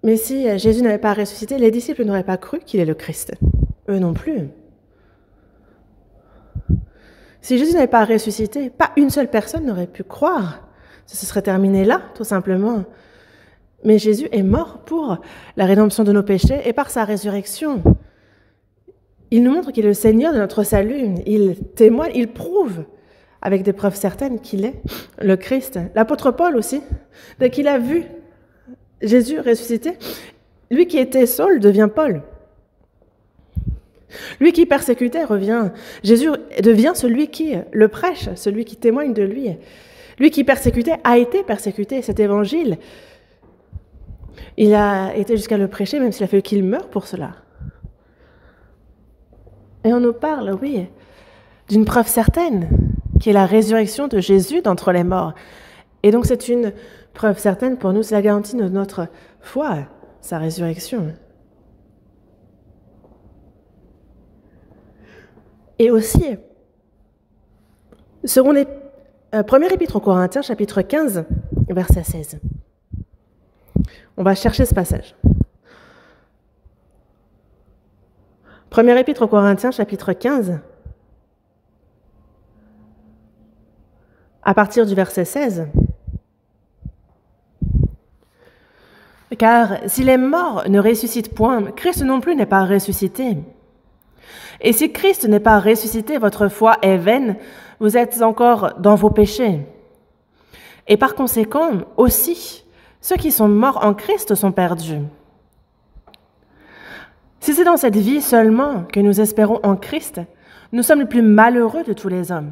Speaker 1: Mais si Jésus n'avait pas ressuscité, les disciples n'auraient pas cru qu'il est le Christ. Eux non plus. Si Jésus n'avait pas ressuscité, pas une seule personne n'aurait pu croire. Ça se serait terminé là, tout simplement. Mais Jésus est mort pour la rédemption de nos péchés et par sa résurrection. Il nous montre qu'il est le Seigneur de notre salut. Il témoigne, il prouve avec des preuves certaines qu'il est le Christ. L'apôtre Paul aussi, dès qu'il a vu Jésus ressuscité, lui qui était Saul devient Paul. Lui qui persécutait Jésus devient celui qui le prêche, celui qui témoigne de lui. Lui qui persécutait a été persécuté. Cet évangile, il a été jusqu'à le prêcher, même s'il a fallu qu'il meure pour cela. Et on nous parle, oui, d'une preuve certaine, qui est la résurrection de Jésus d'entre les morts. Et donc c'est une preuve certaine pour nous, c'est la garantie de notre foi, sa résurrection. Et aussi, selon les premières épîtres aux Corinthiens, chapitre 15, verset 16. On va chercher ce passage. Première épître aux Corinthiens, chapitre 15, à partir du verset 16. Car si les morts ne ressuscitent point, Christ non plus n'est pas ressuscité. Et si Christ n'est pas ressuscité, votre foi est vaine, vous êtes encore dans vos péchés. Et par conséquent, aussi, ceux qui sont morts en Christ sont perdus. Si c'est dans cette vie seulement que nous espérons en Christ, nous sommes les plus malheureux de tous les hommes.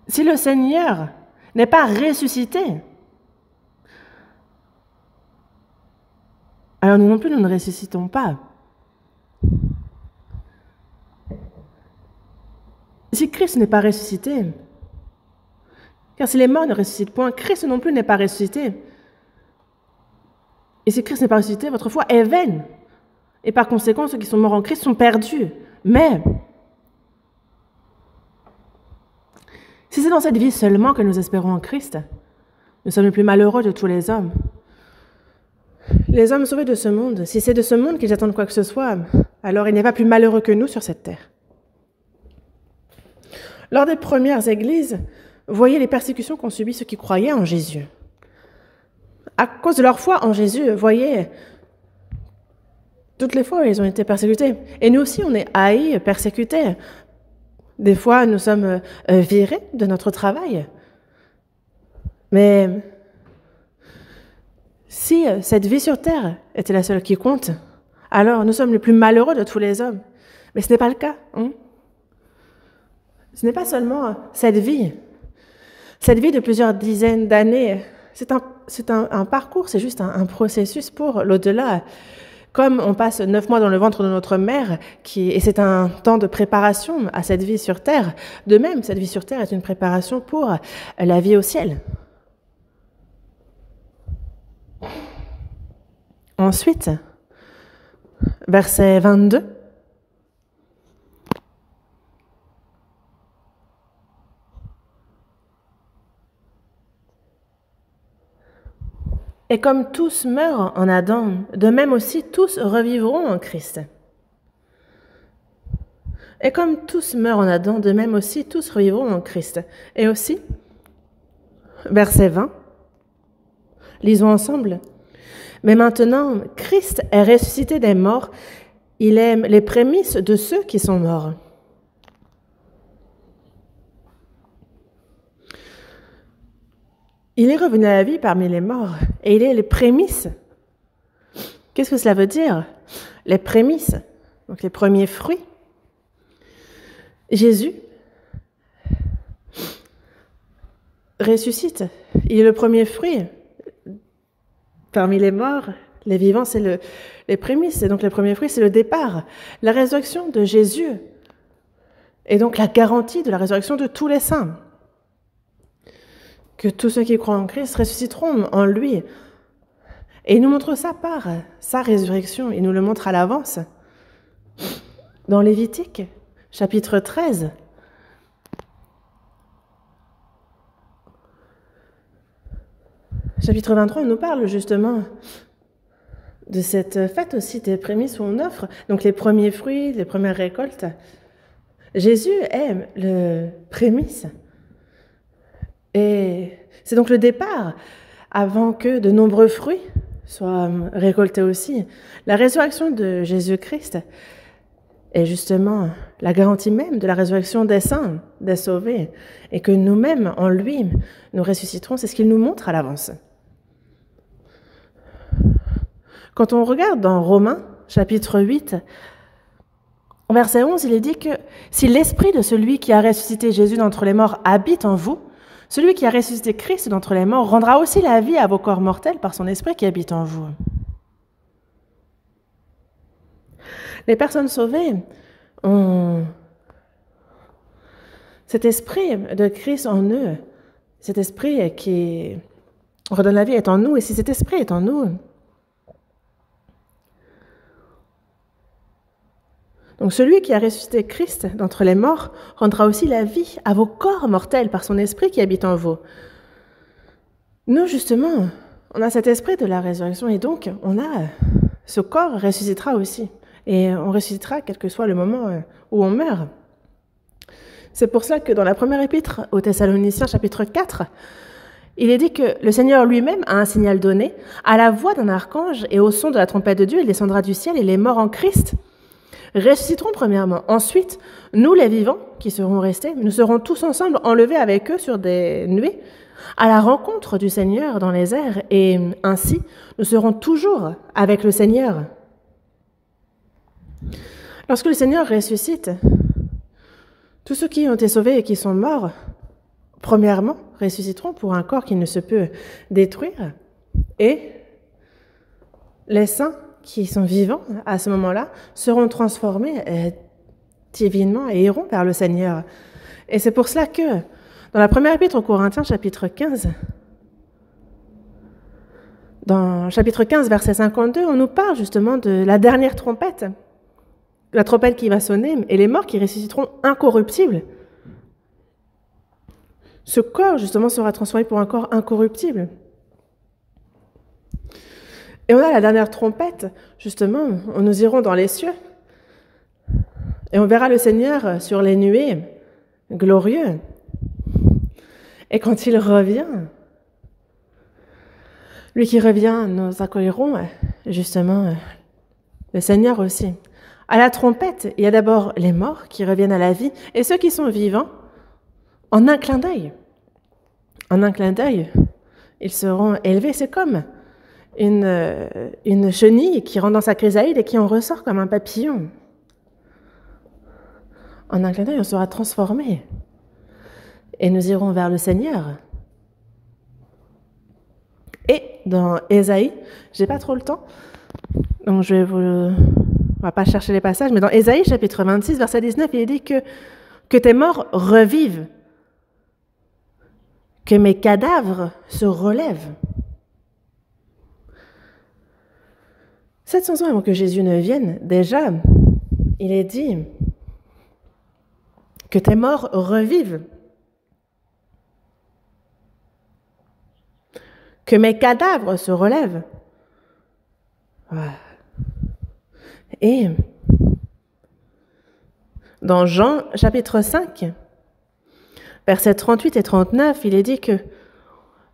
Speaker 1: Si le Seigneur n'est pas ressuscité, alors nous non plus, nous ne ressuscitons pas. Christ n'est pas ressuscité, car si les morts ne ressuscitent point, Christ non plus n'est pas ressuscité. Et si Christ n'est pas ressuscité, votre foi est vaine. Et par conséquent, ceux qui sont morts en Christ sont perdus. Mais si c'est dans cette vie seulement que nous espérons en Christ, nous sommes les plus malheureux de tous les hommes. Les hommes sauvés de ce monde, si c'est de ce monde qu'ils attendent quoi que ce soit, alors il n'est pas plus malheureux que nous sur cette terre. Lors des premières églises, voyez les persécutions qu'ont subies ceux qui croyaient en Jésus. À cause de leur foi en Jésus, voyez toutes les fois où ils ont été persécutés. Et nous aussi, on est haïs, persécutés. Des fois, nous sommes virés de notre travail. Mais si cette vie sur terre était la seule qui compte, alors nous sommes les plus malheureux de tous les hommes. Mais ce n'est pas le cas. Ce n'est pas seulement cette vie de plusieurs dizaines d'années. C'est un parcours, c'est juste un processus pour l'au-delà. Comme on passe 9 mois dans le ventre de notre mère, et c'est un temps de préparation à cette vie sur terre, de même, cette vie sur terre est une préparation pour la vie au ciel. Ensuite, verset 22. Et comme tous meurent en Adam, de même aussi tous revivront en Christ. Et comme tous meurent en Adam, de même aussi tous revivront en Christ. Et aussi, verset 20, lisons ensemble. Mais maintenant, Christ est ressuscité des morts, il est les prémices de ceux qui sont morts. Il est revenu à la vie parmi les morts et il est les prémices. Qu'est-ce que cela veut dire? Les prémices, donc les premiers fruits. Jésus ressuscite. Il est le premier fruit. Parmi les morts, les vivants, c'est les prémices. Et donc les premiers fruits, c'est le départ. La résurrection de Jésus est donc la garantie de la résurrection de tous les saints. Que tous ceux qui croient en Christ ressusciteront en lui. Et il nous montre ça par sa résurrection. Il nous le montre à l'avance. Dans Lévitique, chapitre 13, chapitre 23, on nous parle justement de cette fête aussi des prémices où on offre donc les premiers fruits, les premières récoltes. Jésus est le prémisse. Et c'est donc le départ avant que de nombreux fruits soient récoltés aussi. La résurrection de Jésus-Christ est justement la garantie même de la résurrection des saints, des sauvés, et que nous-mêmes, en lui, nous ressusciterons. C'est ce qu'il nous montre à l'avance. Quand on regarde dans Romains, chapitre 8, au verset 11, il est dit que si l'esprit de celui qui a ressuscité Jésus d'entre les morts habite en vous, celui qui a ressuscité Christ d'entre les morts rendra aussi la vie à vos corps mortels par son esprit qui habite en vous. Les personnes sauvées ont cet esprit de Christ en eux, cet esprit qui redonne la vie est en nous, et si cet esprit est en nous, donc celui qui a ressuscité Christ d'entre les morts rendra aussi la vie à vos corps mortels par son esprit qui habite en vous. Nous, justement, on a cet esprit de la résurrection et donc ce corps ressuscitera aussi. Et on ressuscitera quel que soit le moment où on meurt. C'est pour cela que dans la première épître aux Thessaloniciens, chapitre 4, il est dit que le Seigneur lui-même a un signal donné, à la voix d'un archange et au son de la trompette de Dieu, il descendra du ciel et les morts en Christ ressusciteront premièrement. Ensuite, nous les vivants qui serons restés, nous serons tous ensemble enlevés avec eux sur des nuées à la rencontre du Seigneur dans les airs et ainsi nous serons toujours avec le Seigneur. Lorsque le Seigneur ressuscite, tous ceux qui ont été sauvés et qui sont morts, premièrement, ressusciteront pour un corps qui ne se peut détruire et les saints qui sont vivants à ce moment-là seront transformés divinement et iront vers le Seigneur. Et c'est pour cela que, dans la première épître aux Corinthiens, chapitre 15, dans chapitre 15, verset 52, on nous parle justement de la dernière trompette, la trompette qui va sonner, et les morts qui ressusciteront incorruptibles. Ce corps, justement, sera transformé pour un corps incorruptible. Et on a la dernière trompette, justement, nous irons dans les cieux, et on verra le Seigneur sur les nuées, glorieux. Et quand il revient, lui qui revient, nous accueillerons justement le Seigneur aussi. À la trompette, il y a d'abord les morts qui reviennent à la vie et ceux qui sont vivants, en un clin d'œil. En un clin d'œil, ils seront élevés. C'est comme une chenille qui rentre dans sa chrysalide et qui en ressort comme un papillon. En un clin d'œil, on sera transformé. Et nous irons vers le Seigneur. Et dans Ésaïe, j'ai pas trop le temps, donc on va pas chercher les passages, mais dans Ésaïe, chapitre 26, verset 19, il est dit que tes morts revivent, que mes cadavres se relèvent. 700 ans avant que Jésus ne vienne, déjà, il est dit que tes morts revivent. Que mes cadavres se relèvent. Et dans Jean, chapitre 5, versets 38 et 39, il est dit que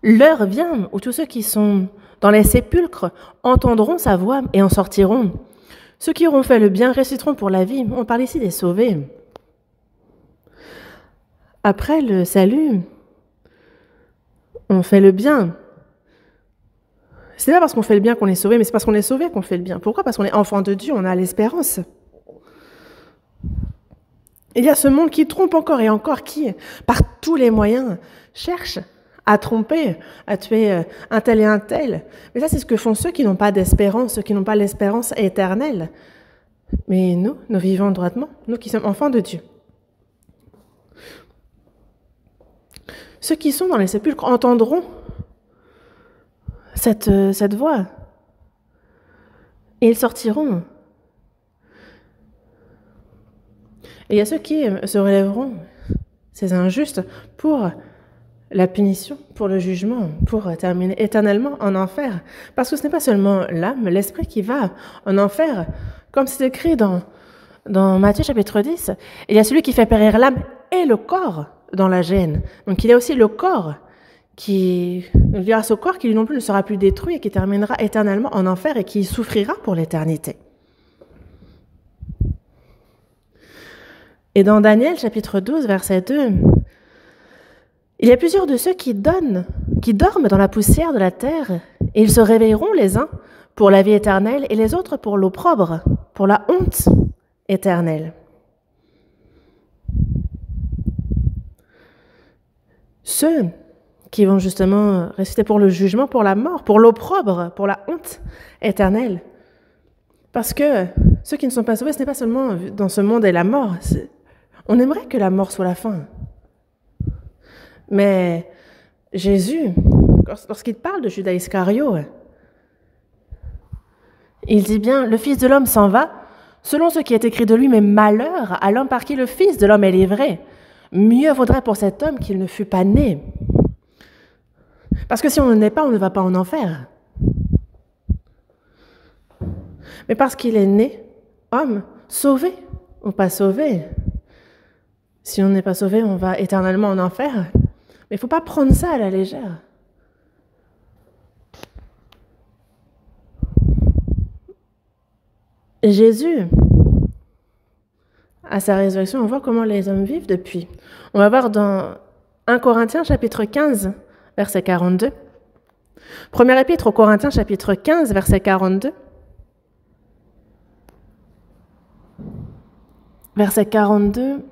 Speaker 1: l'heure vient où tous ceux qui sont dans les sépulcres entendront sa voix et en sortiront. Ceux qui auront fait le bien ressusciteront pour la vie. On parle ici des sauvés. Après le salut, on fait le bien. C'est pas parce qu'on fait le bien qu'on est sauvé, mais c'est parce qu'on est sauvé qu'on fait le bien. Pourquoi ? Parce qu'on est enfant de Dieu, on a l'espérance. Il y a ce monde qui trompe encore et encore, qui, par tous les moyens, cherche à tromper, à tuer un tel et un tel. Mais ça, c'est ce que font ceux qui n'ont pas d'espérance, ceux qui n'ont pas l'espérance éternelle. Mais nous vivons droitement, nous qui sommes enfants de Dieu. Ceux qui sont dans les sépulcres entendront cette voix. Et ils sortiront. Et il y a ceux qui se relèveront, ces injustes, pour la punition, pour le jugement, pour terminer éternellement en enfer. Parce que ce n'est pas seulement l'âme, l'esprit qui va en enfer. Comme c'est écrit dans Matthieu chapitre 10, il y a celui qui fait périr l'âme et le corps dans la géhenne. Donc il y a aussi le corps qui verra ce corps qui lui non plus ne sera plus détruit et qui terminera éternellement en enfer et qui souffrira pour l'éternité. Et dans Daniel, chapitre 12, verset 2, il y a plusieurs de ceux qui dorment dans la poussière de la terre, et ils se réveilleront les uns pour la vie éternelle et les autres pour l'opprobre, pour la honte éternelle. Ceux qui vont justement rester pour le jugement, pour la mort, pour l'opprobre, pour la honte éternelle. Parce que ceux qui ne sont pas sauvés, ce n'est pas seulement dans ce monde et la mort. On aimerait que la mort soit la fin. Mais Jésus, lorsqu'il parle de Judas Iscariote, il dit bien, le Fils de l'homme s'en va, selon ce qui est écrit de lui, mais malheur à l'homme par qui le Fils de l'homme est livré. Mieux vaudrait pour cet homme qu'il ne fût pas né. Parce que si on ne naît pas, on ne va pas en enfer. Mais parce qu'il est né, homme, sauvé ou pas sauvé. Si on n'est pas sauvé, on va éternellement en enfer. Mais il ne faut pas prendre ça à la légère. Jésus, à sa résurrection, on voit comment les hommes vivent depuis. On va voir dans 1 Corinthiens chapitre 15, verset 42. Première épître aux Corinthiens chapitre 15, verset 42. Verset 42,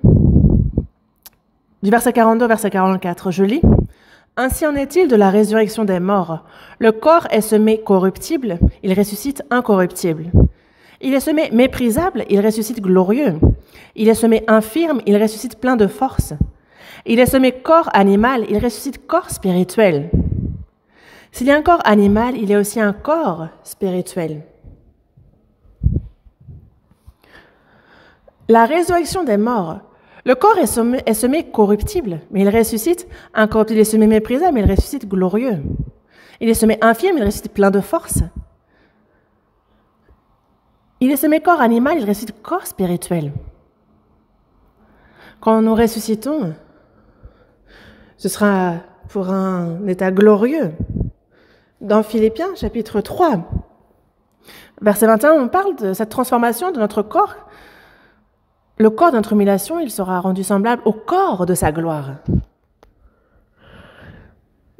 Speaker 1: du verset 42 au verset 44, je lis. « Ainsi en est-il de la résurrection des morts. Le corps est semé corruptible, il ressuscite incorruptible. Il est semé méprisable, il ressuscite glorieux. Il est semé infirme, il ressuscite plein de force. Il est semé corps animal, il ressuscite corps spirituel. S'il y a un corps animal, il y a aussi un corps spirituel. La résurrection des morts. Le corps est semé corruptible, mais il ressuscite incorruptible. Il est semé méprisable, mais il ressuscite glorieux. Il est semé infirme, mais il ressuscite plein de force. Il est semé corps animal, il ressuscite corps spirituel. Quand nous ressuscitons, ce sera pour un état glorieux. Dans Philippiens, chapitre 3, verset 21, on parle de cette transformation de notre corps. Le corps de notre humiliation, il sera rendu semblable au corps de sa gloire.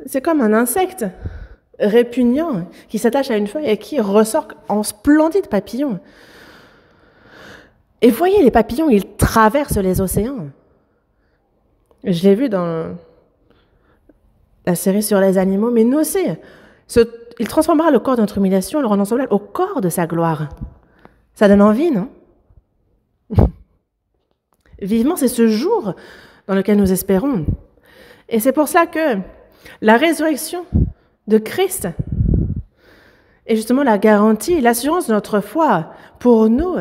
Speaker 1: C'est comme un insecte répugnant qui s'attache à une feuille et qui ressort en splendide papillon. Et voyez, les papillons, ils traversent les océans. Je l'ai vu dans la série sur les animaux, mais nous aussi, il transformera le corps de notre humiliation, le rendant semblable au corps de sa gloire. Ça donne envie, non? Vivement, c'est ce jour dans lequel nous espérons. Et c'est pour ça que la résurrection de Christ est justement la garantie, l'assurance de notre foi. Pour nous,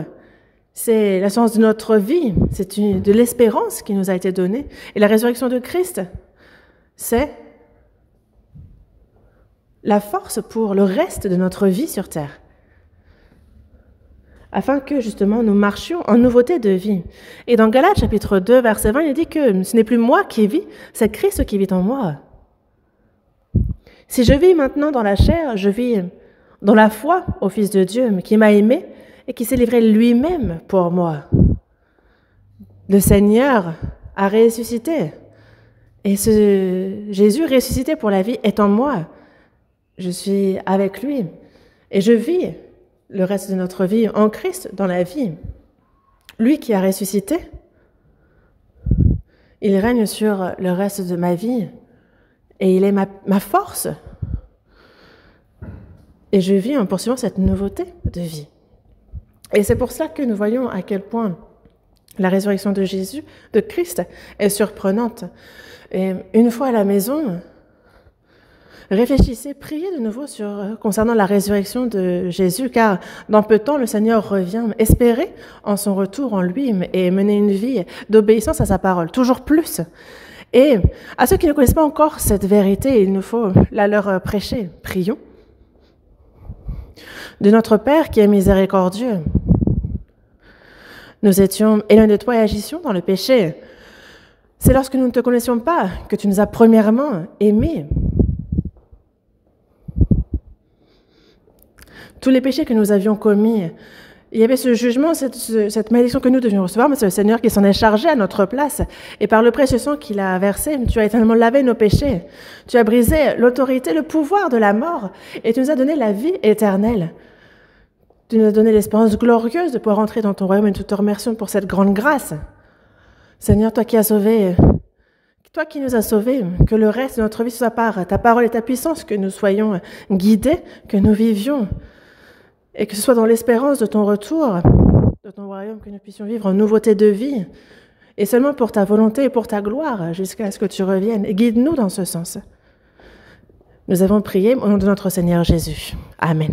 Speaker 1: c'est l'assurance de notre vie, c'est de l'espérance qui nous a été donnée. Et la résurrection de Christ, c'est la force pour le reste de notre vie sur terre, afin que justement nous marchions en nouveauté de vie. Et dans Galates chapitre 2, verset 20, il dit que ce n'est plus moi qui vis, c'est Christ qui vit en moi. Si je vis maintenant dans la chair, je vis dans la foi au Fils de Dieu qui m'a aimé et qui s'est livré lui-même pour moi. Le Seigneur a ressuscité. Et ce Jésus ressuscité pour la vie est en moi. Je suis avec lui. Et je vis le reste de notre vie en Christ, dans la vie. Lui qui a ressuscité, il règne sur le reste de ma vie. Et il est ma force. Et je vis en poursuivant cette nouveauté de vie. Et c'est pour cela que nous voyons à quel point la résurrection de Jésus, de Christ, est surprenante. Et une fois à la maison, réfléchissez, priez de nouveau concernant la résurrection de Jésus, car dans peu de temps, le Seigneur revient. Espérez en son retour en lui et menez une vie d'obéissance à sa parole, toujours plus. Et à ceux qui ne connaissent pas encore cette vérité, il nous faut la leur prêcher. Prions. De notre Père qui est miséricordieux, nous étions éloignés de toi et agissions dans le péché. C'est lorsque nous ne te connaissions pas que tu nous as premièrement aimés. Tous les péchés que nous avions commis, il y avait ce jugement, cette malédiction que nous devions recevoir, mais c'est le Seigneur qui s'en est chargé à notre place. Et par le précieux sang qu'il a versé, tu as éternellement lavé nos péchés. Tu as brisé l'autorité, le pouvoir de la mort, et tu nous as donné la vie éternelle. Tu nous as donné l'espérance glorieuse de pouvoir entrer dans ton royaume, et nous te remercions pour cette grande grâce. Seigneur, toi qui nous as sauvés, que le reste de notre vie soit par ta parole et ta puissance, que nous soyons guidés, que nous vivions, et que ce soit dans l'espérance de ton retour, de ton royaume, que nous puissions vivre en nouveauté de vie, et seulement pour ta volonté et pour ta gloire, jusqu'à ce que tu reviennes. Et guide-nous dans ce sens. Nous avons prié au nom de notre Seigneur Jésus. Amen.